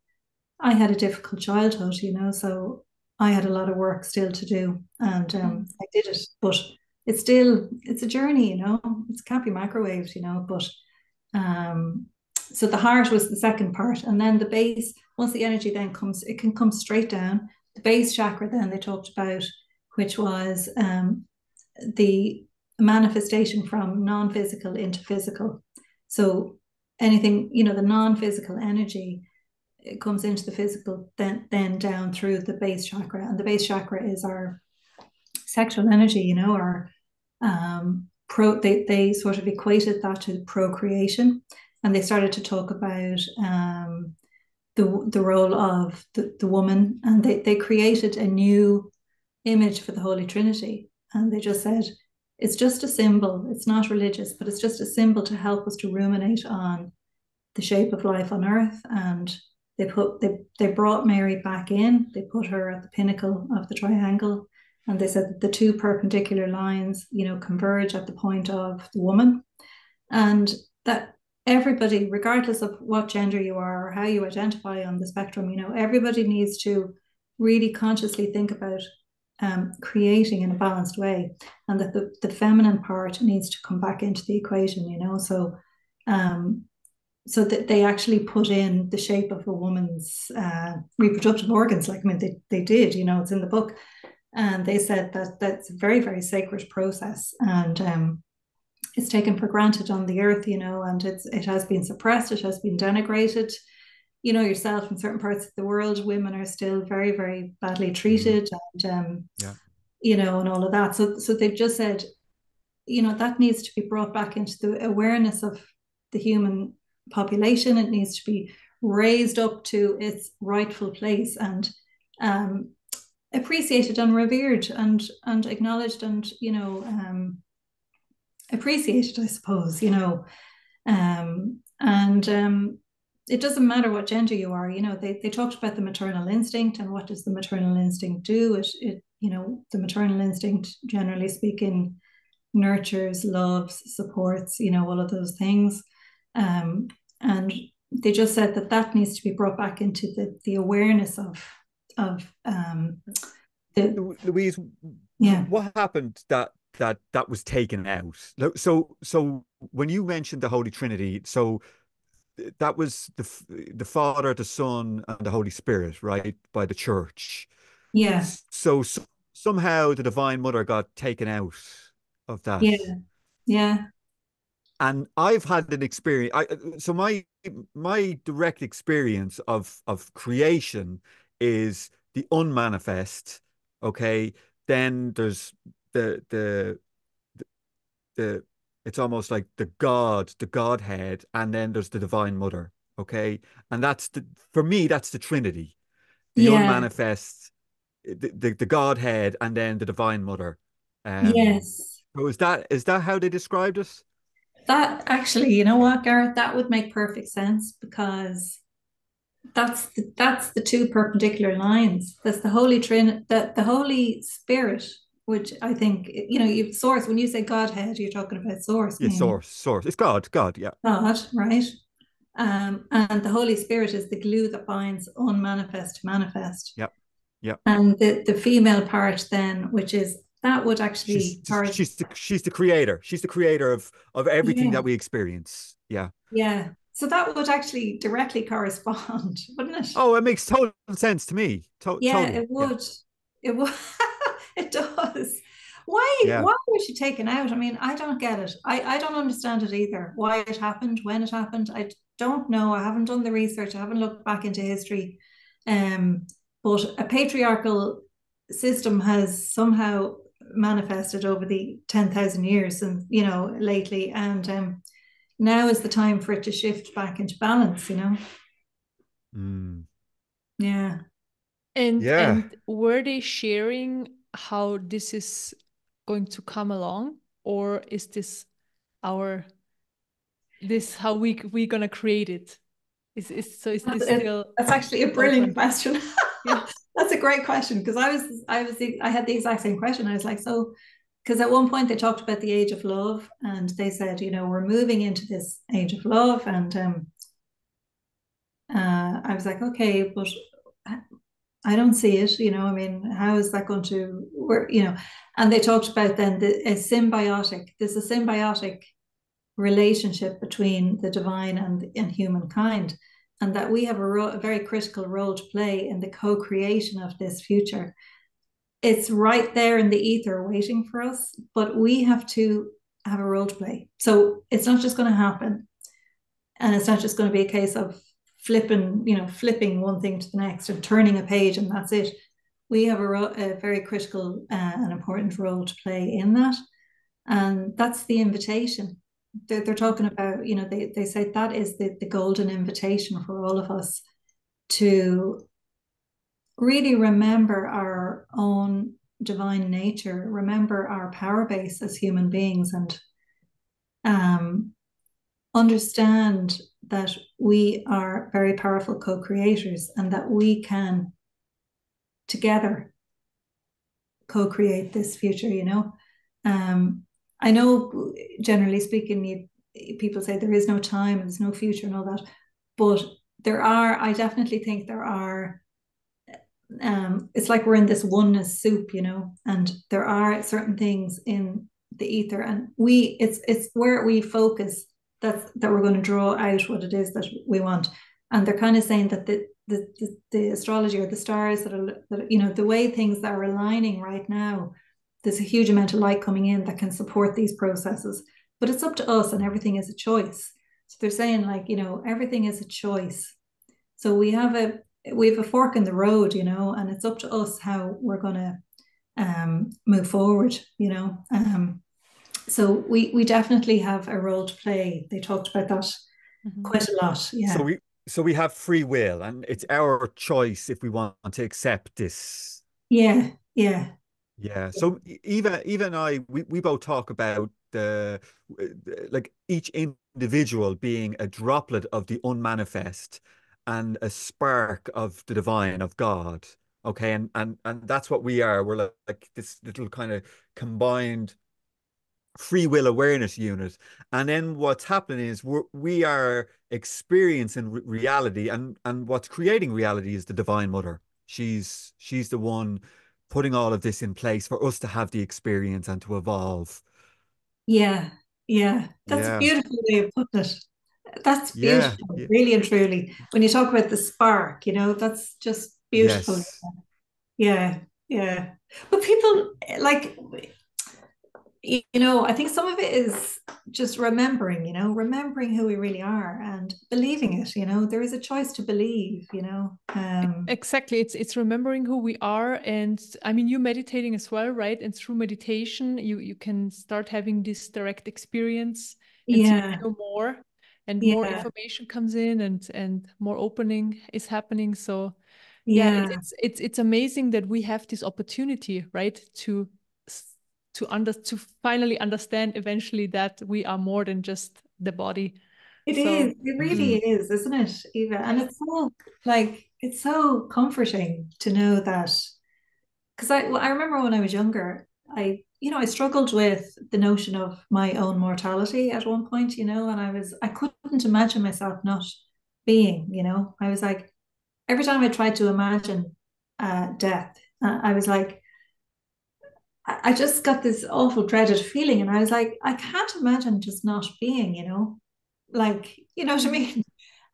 had a difficult childhood, you know, so I had a lot of work still to do, and I did it, but it's a journey, you know. It can't be microwaved, you know. But so the heart was the second part, and then the base. Once the energy then comes, it can come straight down. The base chakra, then they talked about, which was the manifestation from non-physical into physical. So anything, you know, the non-physical energy, it comes into the physical, then down through the base chakra, and the base chakra is our sexual energy, you know, our they sort of equated that to procreation, and they started to talk about the role of the woman, and they created a new image for the Holy Trinity, and they just said it's just a symbol, it's not religious, but it's just a symbol to help us to ruminate on the shape of life on earth. And they brought Mary back in, they put her at the pinnacle of the triangle, and they said that the two perpendicular lines, you know, converge at the point of the woman, and that everybody, regardless of what gender you are or how you identify on the spectrum, you know, everybody needs to really consciously think about creating in a balanced way, and that the feminine part needs to come back into the equation, you know. So so that they actually put in the shape of a woman's reproductive organs. Like, I mean, they did, you know, it's in the book. And they said that that's a very, very sacred process. And it's taken for granted on the earth, you know, and it has been suppressed, it has been denigrated. You know yourself, in certain parts of the world, women are still very, very badly treated, and you know, and all of that. So they've just said, you know, that needs to be brought back into the awareness of the human population. It needs to be raised up to its rightful place, and appreciated and revered and acknowledged, and, you know, appreciated, I suppose, you know. It doesn't matter what gender you are, you know. They talked about the maternal instinct, and what does the maternal instinct do? It you know, the maternal instinct, generally speaking, nurtures, loves, supports, you know, all of those things. And they just said that needs to be brought back into the awareness of Louise, what happened that was taken out? So when you mentioned the Holy Trinity, so that was the Father, the Son, and the Holy Spirit, right, by the church. Yeah. So somehow the Divine Mother got taken out of that. Yeah. Yeah. And I've had an experience. So my direct experience of creation is the unmanifest. Okay, then there's the it's almost like the Godhead, and then there's the Divine Mother. Okay, and for me, that's the Trinity, the unmanifest, the Godhead, and then the Divine Mother. Yes. So is that how they described it? That actually, you know what, Gareth, that would make perfect sense, because that's the two perpendicular lines. That's the Holy Trinity, the Holy Spirit, which I think, you know, you source. When you say Godhead, you're talking about source. Yeah, source. It's God, yeah. God, right? And the Holy Spirit is the glue that binds unmanifest to manifest. Yep. Yep. And the female part then, which is that would actually she's the creator. She's the creator of everything yeah, that we experience. Yeah. yeah. So that would actually directly correspond, wouldn't it? Oh, it makes total sense to me. Yeah, Totally. it would. It would. It does. Yeah. Why was she taken out? I mean, I don't get it. I don't understand it either. Why it happened, when it happened, I don't know. I haven't done the research. I haven't looked back into history. Um, but a patriarchal system has somehow manifested over the 10,000 years and, lately. And now is the time for it to shift back into balance. Mm. Yeah. And were they sharing how this is going to come along, or is this how we're gonna create it? Is this still? That's actually a brilliant open? question. Yeah. That's a great question, because I had the exact same question. I was like, so, because at one point they talked about the age of love, and they said, we're moving into this age of love, and I was like, okay, but I don't see it. I mean, how is that going to work? And they talked about then there's a symbiotic relationship between the divine and humankind, and that we have a very critical role to play in the co-creation of this future. It's right there in the ether waiting for us, but we have to have a role to play. So it's not just going to happen, and it's not just going to be a case of flipping one thing to the next and turning a page and that's it. We have a very critical and important role to play in that, and that's the invitation. They're talking about, they say that is the golden invitation for all of us to really remember our own divine nature, remember our power base as human beings, and understand that we are very powerful co-creators, and that we can together co-create this future. I know, generally speaking, people say there is no time, there's no future and all that, but I definitely think there are. It's like we're in this oneness soup, and there are certain things in the ether, and it's where we focus that we're going to draw out what it is that we want. And they're kind of saying that the astrology or the stars that the way things that are aligning right now, there's a huge amount of light coming in that can support these processes, but it's up to us, and everything is a choice. So they're saying, like, everything is a choice. So we have a fork in the road, and it's up to us how we're going to move forward. So we definitely have a role to play. They talked about that quite a lot. Yeah. So we have free will, and it's our choice if we want to accept this. Yeah. Yeah. Yeah. So we both talk about like each individual being a droplet of the unmanifest and a spark of the divine, of God. Okay, and that's what we are. We're like this little kind of combined free will awareness unit. And then what's happening is we are experiencing reality, and what's creating reality is the Divine Mother. She's the one putting all of this in place for us to have the experience and to evolve. Yeah. Yeah. That's a Yeah. beautiful way of putting it. That's Yeah. beautiful, really and truly. When you talk about the spark, that's just beautiful. Yes. Yeah. Yeah. But people, like, I think some of it is just remembering who we really are and believing it. There is a choice to believe. Exactly. It's remembering who we are. And I mean, you meditating as well, right? And through meditation, you can start having this direct experience, and so you know more, and more information comes in, and more opening is happening. So yeah, it's amazing that we have this opportunity, right? To finally understand eventually that we are more than just the body. It really is, isn't it, Eva? And it's so comforting to know that, because I remember when I was younger, I I struggled with the notion of my own mortality at one point, and I couldn't imagine myself not being, I was like, every time I tried to imagine death, I was like, I just got this awful dreaded feeling. And I was like, I can't imagine just not being, like, you know what I mean?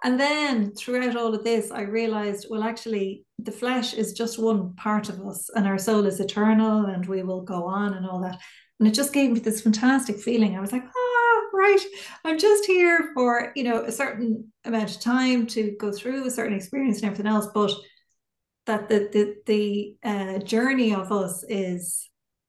And then throughout all of this, I realized, well, actually, the flesh is just one part of us, and our soul is eternal, and we will go on and all that. And it just gave me this fantastic feeling. I was like, right, I'm just here for, a certain amount of time to go through a certain experience and everything else, but that the journey of us is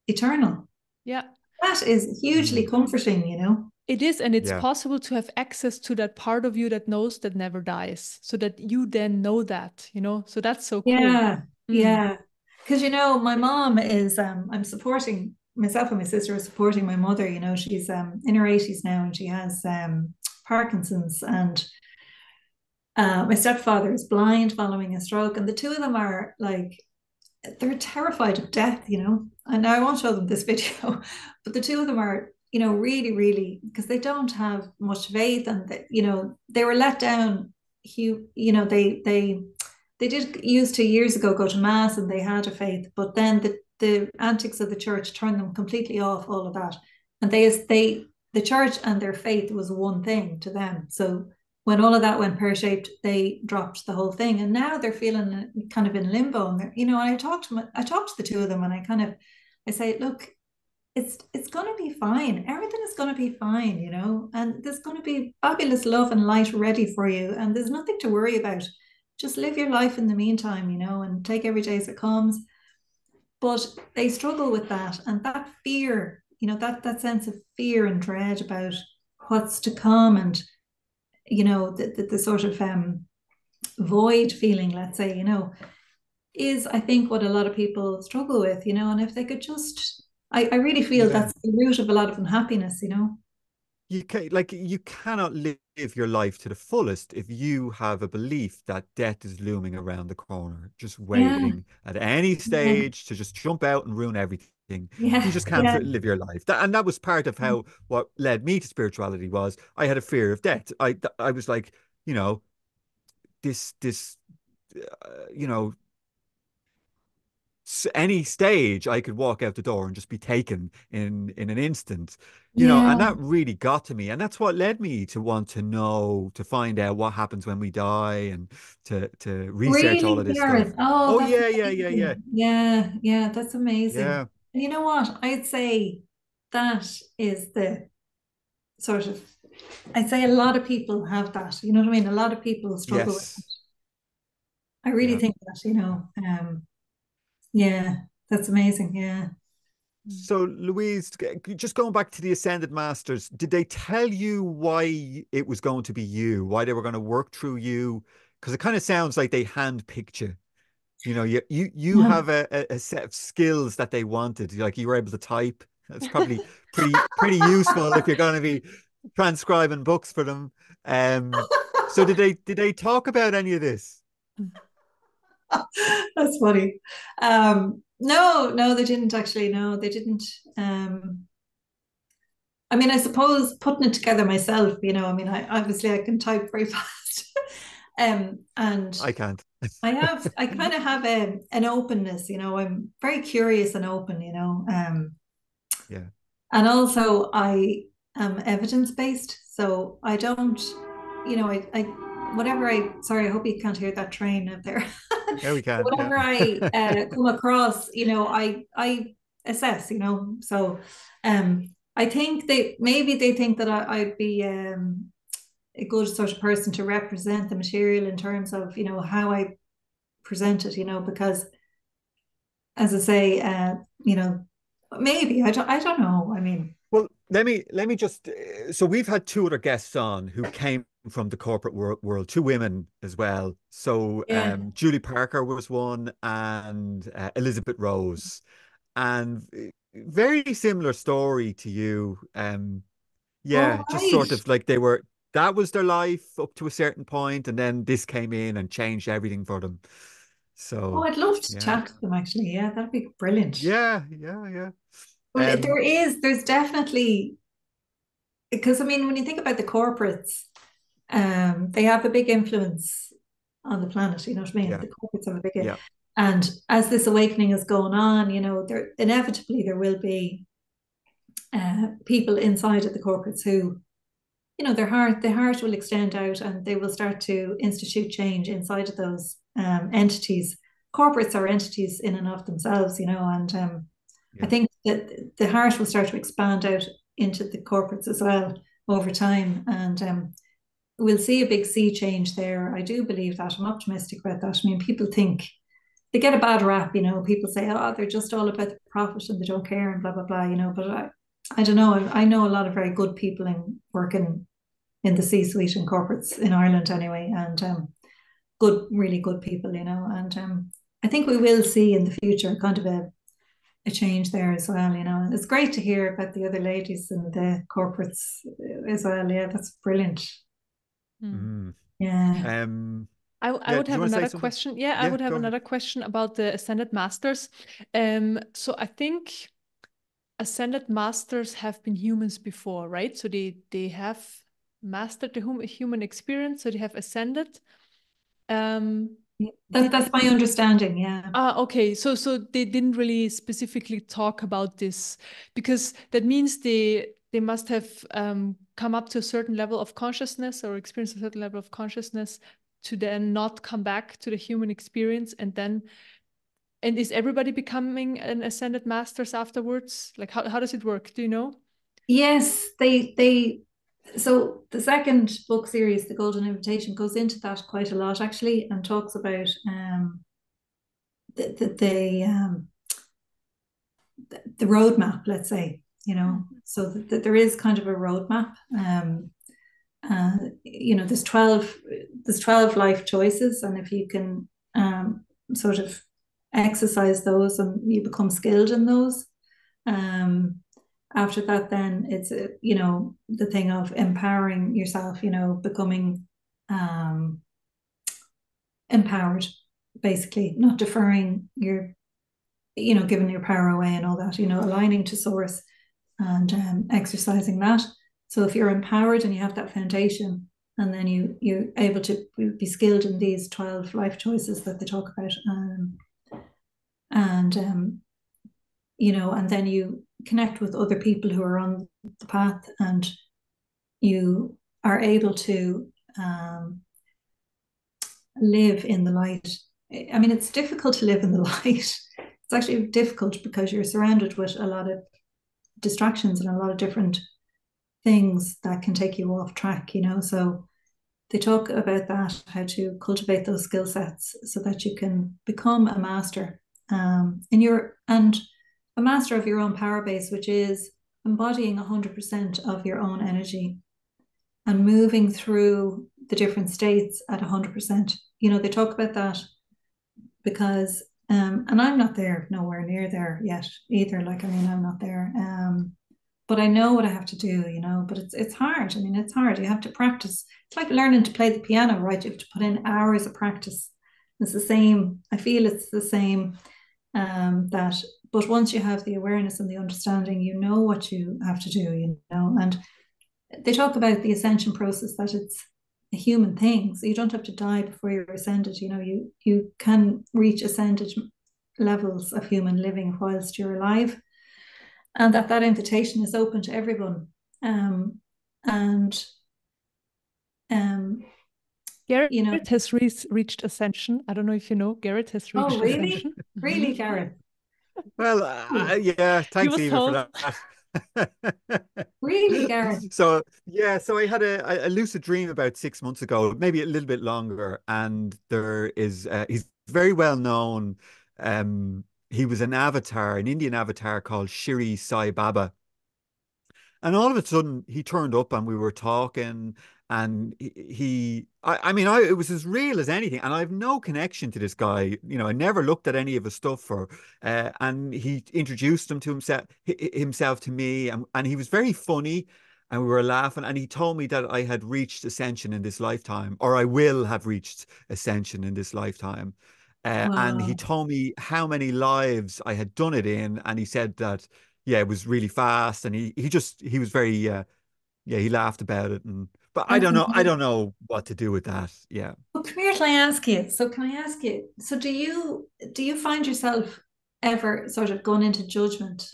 eternal. Yeah. That is hugely comforting. It is, and it's Yeah. possible to have access to that part of you that knows that never dies, so that you then know that, so that's so cool. Yeah, yeah. Because, my mom is, I'm supporting myself, and my sister is supporting my mother. She's in her 80s now, and she has Parkinson's, and my stepfather is blind following a stroke, and the two of them are like, they're terrified of death, And now I won't show them this video, but the two of them are, really, really, because they don't have much faith, and they were let down. They did used to years ago go to mass, and they had a faith, but then the antics of the church turned them completely off all of that, and the church and their faith was one thing to them. So when all of that went pear-shaped, they dropped the whole thing, and now they're feeling kind of in limbo. And and I talked to the two of them, and I say, look, it's going to be fine. Everything is going to be fine, and there's going to be fabulous love and light ready for you, and there's nothing to worry about. Just live your life in the meantime, and take every day as it comes. But they struggle with that, and that fear, that sense of fear and dread about what's to come, and the sort of void feeling, let's say, is, I think, what a lot of people struggle with, and if they could just, I really feel that's the root of a lot of unhappiness, You cannot live your life to the fullest if you have a belief that death is looming around the corner, just waiting at any stage to just jump out and ruin everything. You just can't live your life. And that was part of what led me to spirituality. Was I had a fear of death. I was like, this any stage I could walk out the door and just be taken in an instant, and that really got to me, and that's what led me to want to know, to find out what happens when we die, and to research really, all of this Gareth? stuff. Oh, that's Yeah. that's amazing. Yeah. And you know what? I'd say that is the sort of, I'd say a lot of people have that. You know what I mean? A lot of people struggle with it. I really think that, yeah, that's amazing. Yeah. So, Louise, just going back to the Ascended Masters, did they tell you why it was going to be you, why they were going to work through you? Because it kind of sounds like they handpicked you. You have a set of skills that they wanted. Like, you were able to type. That's probably pretty useful if you're going to be transcribing books for them. So did they talk about any of this? That's funny. No, they didn't actually. No, they didn't. I mean, I suppose putting it together myself, I mean, I can type very fast. And I can't. I kind of have an openness, I'm very curious and open, Yeah. And also I am evidence-based. So I don't, I whatever sorry, I hope you can't hear that train out there. Yeah, we can. Whatever I come across, I assess, So I think maybe they think that I'd be a good sort of person to represent the material in terms of, how I present it, because as I say, maybe I don't know. I mean, well, let me just so we've had two other guests on who came from the corporate world, two women as well. So Julie Parker was one, and Elizabeth Rose, and very similar story to you. Just sort of like that was their life up to a certain point, and then this came in and changed everything for them. So I'd love to chat to them actually. Yeah, that'd be brilliant. Yeah. Well, there's definitely, because I mean, when you think about the corporates, they have a big influence on the planet. You know what I mean? Yeah. The corporates have a big, Yeah. and as this awakening is going on, you know, there inevitably there will be people inside of the corporates who, you know, their heart will extend out and they will start to institute change inside of those entities. Corporates are entities in and of themselves, you know, and I Yeah. think that the heart will start to expand out into the corporates as well over time, and we'll see a big sea change there. I do believe that. I'm optimistic about that. I mean, people think they get a bad rap, you know. People say, "Oh, they're just all about the profit and they don't care," and blah blah blah, you know. But I don't know. I know a lot of very good people in working in the C-suite and corporates in Ireland anyway, and good, really good people, you know. And I think we will see in the future kind of a change there as well, you know. And it's great to hear about the other ladies in the corporates as well. Yeah, that's brilliant. Mm. Yeah. I Yeah, would do you have want to say another something? question. Yeah, I Yeah, would have go ahead. another question about the Ascended Masters. So I think Ascended Masters have been humans before, right? So they have mastered the human experience, so they have ascended. That's my understanding, yeah. Okay, so they didn't really specifically talk about this, because that means they must have come up to a certain level of consciousness or experience a certain level of consciousness to then not come back to the human experience, and is everybody becoming an ascended masters afterwards? Like how does it work? Do you know? Yes, they so the second book series, The Golden Invitation, goes into that quite a lot actually, and talks about the the roadmap, let's say, you know, so that there is kind of a roadmap. You know, there's 12 life choices, and if you can sort of exercise those and you become skilled in those, after that, then it's you know, the thing of empowering yourself, you know, becoming empowered, basically, not deferring your, you know, giving your power away and all that, you know, aligning to source and exercising that. So if you're empowered and you have that foundation, and then you're able to be skilled in these 12 life choices that they talk about, and you know, and then you connect with other people who are on the path, and you are able to live in the light. I mean, it's difficult to live in the light. It's actually difficult because you're surrounded with a lot of distractions and a lot of different things that can take you off track, you know. So they talk about that, how to cultivate those skill sets so that you can become a master in your, and a master of your own power base, which is embodying 100% of your own energy and moving through the different states at 100%. You know, they talk about that because, and I'm not there, nowhere near there yet either. Like, I mean, I'm not there. But I know what I have to do, you know, but it's hard. I mean, it's hard. You have to practice. It's like learning to play the piano, right? You have to put in hours of practice. It's the same. I feel it's the same, that, but once you have the awareness and the understanding, you know what you have to do, you know. And they talk about the ascension process, that it's a human thing. So you don't have to die before you're ascended. You know, you can reach ascended levels of human living whilst you're alive, and that invitation is open to everyone. And Garrett you know, has reached ascension. I don't know if you know, Garrett has oh reached really, ascension. really, Gareth? Well, yeah, He thanks, was Eva, for told. that. Really, Gareth? So, yeah, so I had a lucid dream about 6 months ago, maybe a little bit longer, and there is he's very well known. He was an avatar, an Indian avatar called Shri Sai Baba. And all of a sudden, he turned up and we were talking. And I mean, it was as real as anything. And I have no connection to this guy. You know, I never looked at any of his stuff. And he introduced him to himself to me. And he was very funny. And we were laughing. And he told me that I had reached ascension in this lifetime, or I will have reached ascension in this lifetime. And he Wow. told me how many lives I had done it in. And he said that, yeah, it was really fast, and he was very yeah, he laughed about it, and but I don't know what to do with that. Yeah. Well, come here, can I ask you? So can I ask you, so do you find yourself ever sort of going into judgment?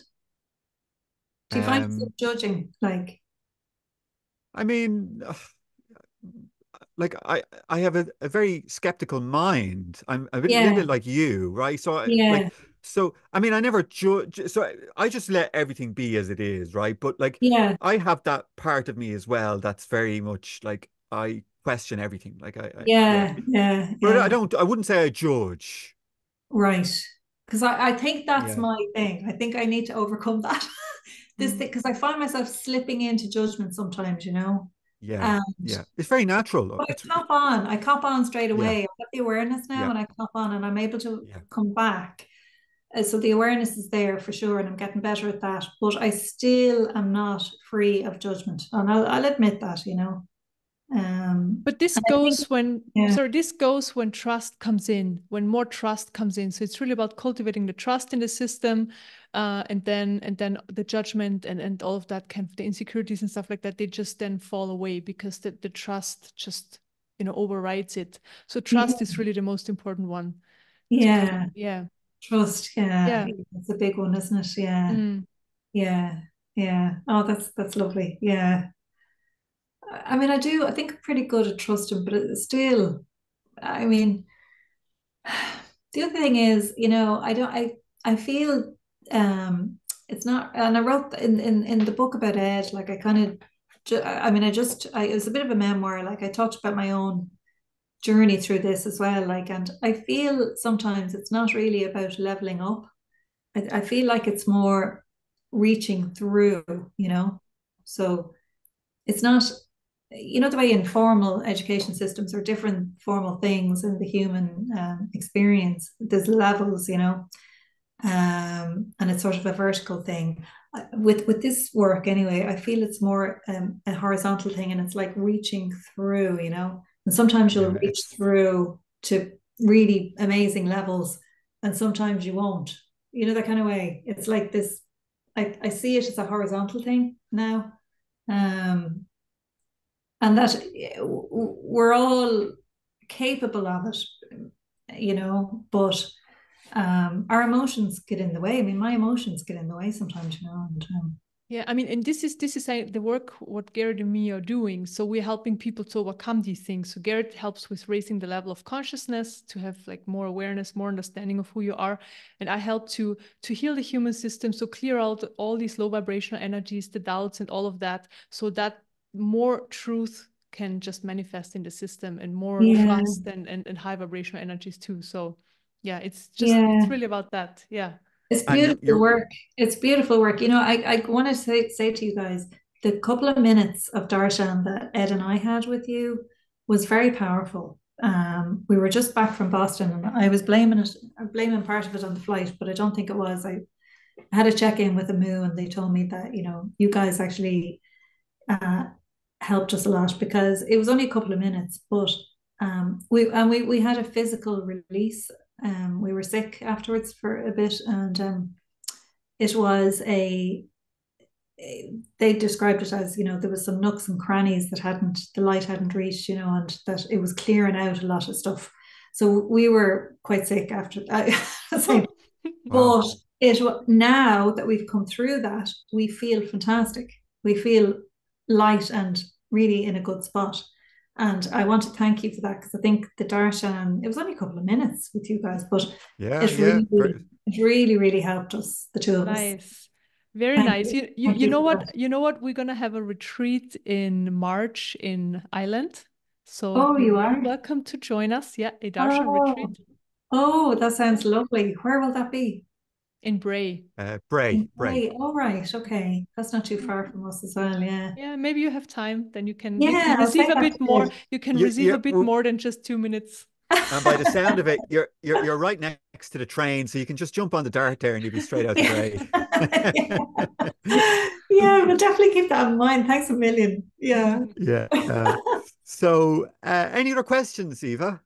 Do you find yourself Um, judging? Like, I mean, like I have a very skeptical mind. I'm a little yeah, bit like you, right? So yeah, I mean, I never judge. So I just let everything be as it is, right? But like yeah, I have that part of me as well that's very much like I question everything. Like yeah. yeah, yeah, But yeah. I wouldn't say I judge. Right. Because I think that's Yeah. my thing. I think I need to overcome that. This thing, because I find myself slipping into judgment sometimes, you know. Yeah. And Yeah. It's very natural. but It's I cop on straight yeah. away. I have the awareness now Yeah. and I cop on and I'm able to Yeah. come back. So the awareness is there for sure, and I'm getting better at that. But I still am not free of judgment. And I'll admit that, you know. But this And I think, goes when, yeah, sorry, this goes when trust comes in, when more trust comes in. So it's really about cultivating the trust in the system, and then the judgment and all of that kind of the insecurities and stuff like that, they just then fall away because the trust just, overrides it. So trust yeah, is really the most important one to yeah, come. Yeah. trust, yeah, Yeah. it's a big one, isn't it? Yeah. Mm. Yeah, yeah. Oh, that's lovely. Yeah. I mean, I think I'm pretty good at trusting, but it's still, I mean, the other thing is, you know, I feel it's not, and I wrote in the book about Ed, like I kind of, I mean, it was a bit of a memoir, like I talked about my own journey through this as well, like, and I feel sometimes it's not really about leveling up. I feel like it's more reaching through, you know. So it's not, you know, the way in formal education systems are different formal things in the human experience. There's levels, you know, and it's sort of a vertical thing. With this work, anyway, I feel it's more a horizontal thing, and it's like reaching through, you know. And sometimes you'll Yeah. reach through to really amazing levels, and sometimes you won't. You know, that kind of way. It's like this. I see it as a horizontal thing now. Um, and that we're all capable of it, you know, but our emotions get in the way. I mean, my emotions get in the way sometimes, you know. And, Yeah, I mean, and this is the work what Garrett and me are doing. So we're helping people to overcome these things. So Garrett helps with raising the level of consciousness, to have like more awareness, more understanding of who you are, and I help to heal the human system, so clear out all these low vibrational energies, the doubts, and all of that, so that more truth can just manifest in the system, and more yeah, trust and high vibrational energies too. So yeah, it's yeah, really about that. Yeah. it's And beautiful work. It's beautiful work. You know, I want to say to you guys, the couple of minutes of darshan that Ed and I had with you was very powerful. We were just back from Boston, and I was blaming part of it on the flight, but I don't think it was. I had a check in with the Moo, and they told me that, you know, you guys actually uh, helped us a lot, because it was only a couple of minutes, but we had a physical release. We were sick afterwards for a bit, and it was they described it as, you know, there was some nooks and crannies that the light hadn't reached, you know, and that it was clearing out a lot of stuff. So we were quite sick after that. wow. But now that we've come through that, we feel fantastic. We feel light and really in a good spot. And I want to thank you for that, because I think the darshan, it was only a couple of minutes with you guys, but Yeah. it Yeah. really, it really, really helped us, the two of us. Nice. Very Thank nice. you. You, you Thank you you know for what? that. You know what? We're gonna have a retreat in March in Ireland. So Oh, you're you more are? welcome to join us. Yeah, a Darshan Oh, retreat oh, that sounds lovely. Where will that be? in Bray. Bray. Hey, all right. Okay. That's not too far from us as well. Yeah. Yeah, maybe you have time. Then you can Yeah, I'll receive say a that bit more. to You can receive a bit Well, more than just 2 minutes. and by the sound of it, you're right next to the train, so you can just jump on the dart there and you'll be straight out to Bray. Yeah, we'll definitely keep that in mind. Thanks a million. Yeah. Yeah. So, any other questions, Eva?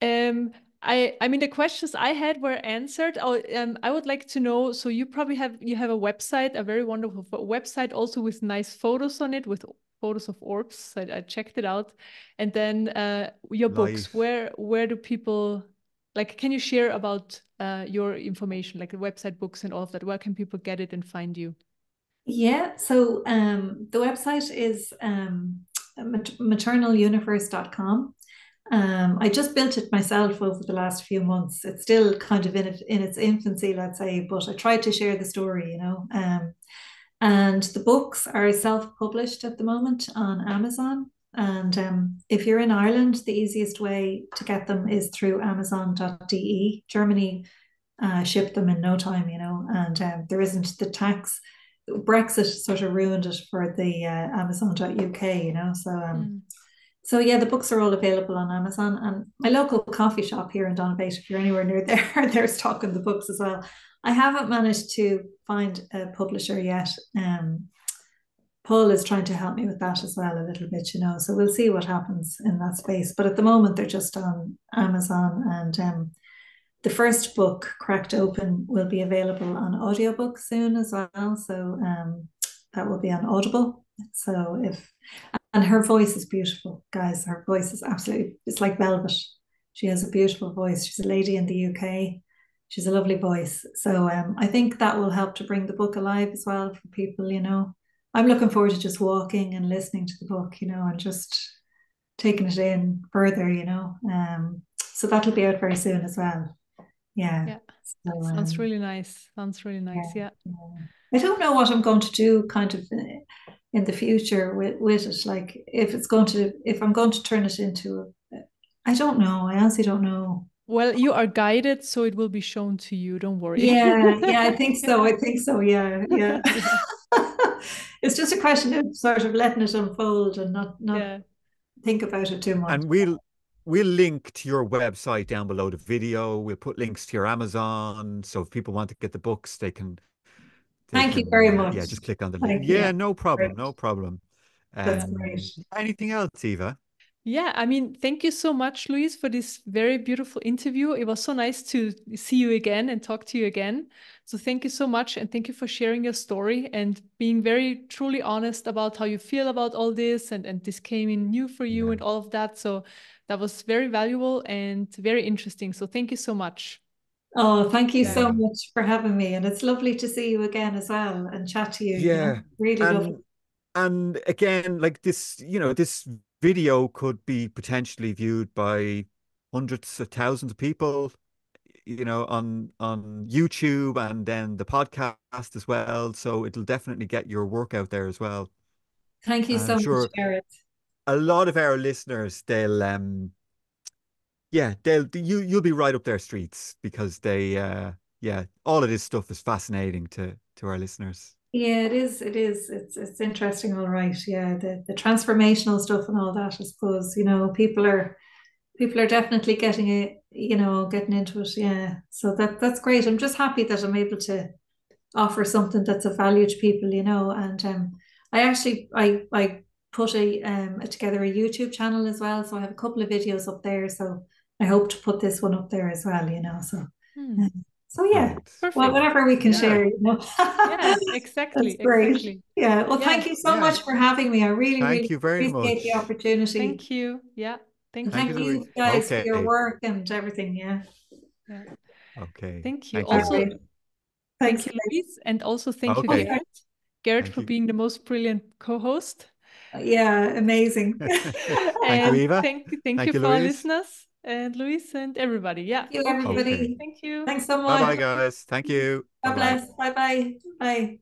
Um, I mean, the questions I had were answered. Oh, I would like to know, so you probably have a website, a very wonderful website, also with nice photos on it, with photos of orbs. I checked it out. And then your books, where do people, like, can you share about your information, like the website, books and all of that? Where can people get it and find you? Yeah, so the website is maternaluniverse.com. I just built it myself over the last few months. It's still kind of in its infancy, let's say, but I tried to share the story, you know. And the books are self-published at the moment on Amazon. And if you're in Ireland, the easiest way to get them is through Amazon.de. Germany ship them in no time, you know, and there isn't the tax. Brexit sort of ruined it for the Amazon.uk, you know. So yeah, the books are all available on Amazon, and my local coffee shop here in Donabate, if you're anywhere near there, they're stocking the books as well. I haven't managed to find a publisher yet. Paul is trying to help me with that as well a little bit, you know. So we'll see what happens in that space. But at the moment, they're just on Amazon, and the first book, Cracked Open, will be available on audiobook soon as well. So that will be on Audible. So and her voice is beautiful, guys. Her voice is absolutely, it's like velvet. She has a beautiful voice. She's a lady in the UK. She's a lovely voice. So I think that will help to bring the book alive as well for people, you know. I'm looking forward to just walking and listening to the book, you know, and just taking it in further, you know. So that'll be out very soon as well. Yeah. So, sounds really nice. Sounds really nice. Yeah. I don't know what I'm going to do kind of in the future with it. Like if I'm going to turn it into I don't know. I honestly don't know. Well, you are guided, so it will be shown to you. Don't worry. Yeah, I think so. I think so. Yeah. It's just a question of sort of letting it unfold and not think about it too much. And we'll link to your website down below the video. We'll put links to your Amazon, so if people want to get the books, they can. Thank you very much. Yeah, just click on the link. Yeah, no problem. Great. No problem. That's great. Anything else, Eva? Yeah, I mean, thank you so much, Louise, for this very beautiful interview. It was so nice to see you again and talk to you again. So thank you so much. And thank you for sharing your story and being very truly honest about how you feel about all this. And this came in new for you and all of that. So that was very valuable and very interesting. So thank you so much. Oh, thank you so much for having me. And it's lovely to see you again as well and chat to you. Yeah. You know? Really lovely. And again, like this, you know, this video could be potentially viewed by hundreds of thousands of people, you know, on YouTube, and then the podcast as well. So it'll definitely get your work out there as well. Thank you so much, Gareth. A lot of our listeners, you'll be right up their streets, because all of this stuff is fascinating to our listeners. Yeah, it is. It's interesting, all right. Yeah, the transformational stuff and all that, I suppose, you know, people are definitely getting it, you know, getting into it. Yeah. So that's great. I'm just happy that I'm able to offer something that's of value to people, you know. And I put together a YouTube channel as well. So I have a couple of videos up there. So I hope to put this one up there as well, you know. So so yeah, well, whatever we can share, you know. Yeah, exactly. That's great. Exactly. Yeah. Well, thank you so much for having me. I really very appreciate much the opportunity. Thank you. Yeah. Thank you guys for your work and everything. Yeah. Okay. Thank you. Also, thank you, Louise, and also thank you, Garrett. Garrett, for being the most brilliant co-host. Yeah, amazing. Thank you, Eva. Thank you for our listeners. And Louise and everybody. Yeah. Thank you, everybody. Thank you. Thanks so much. Bye-bye, guys. Thank you. God bless. Bye-bye. Bye.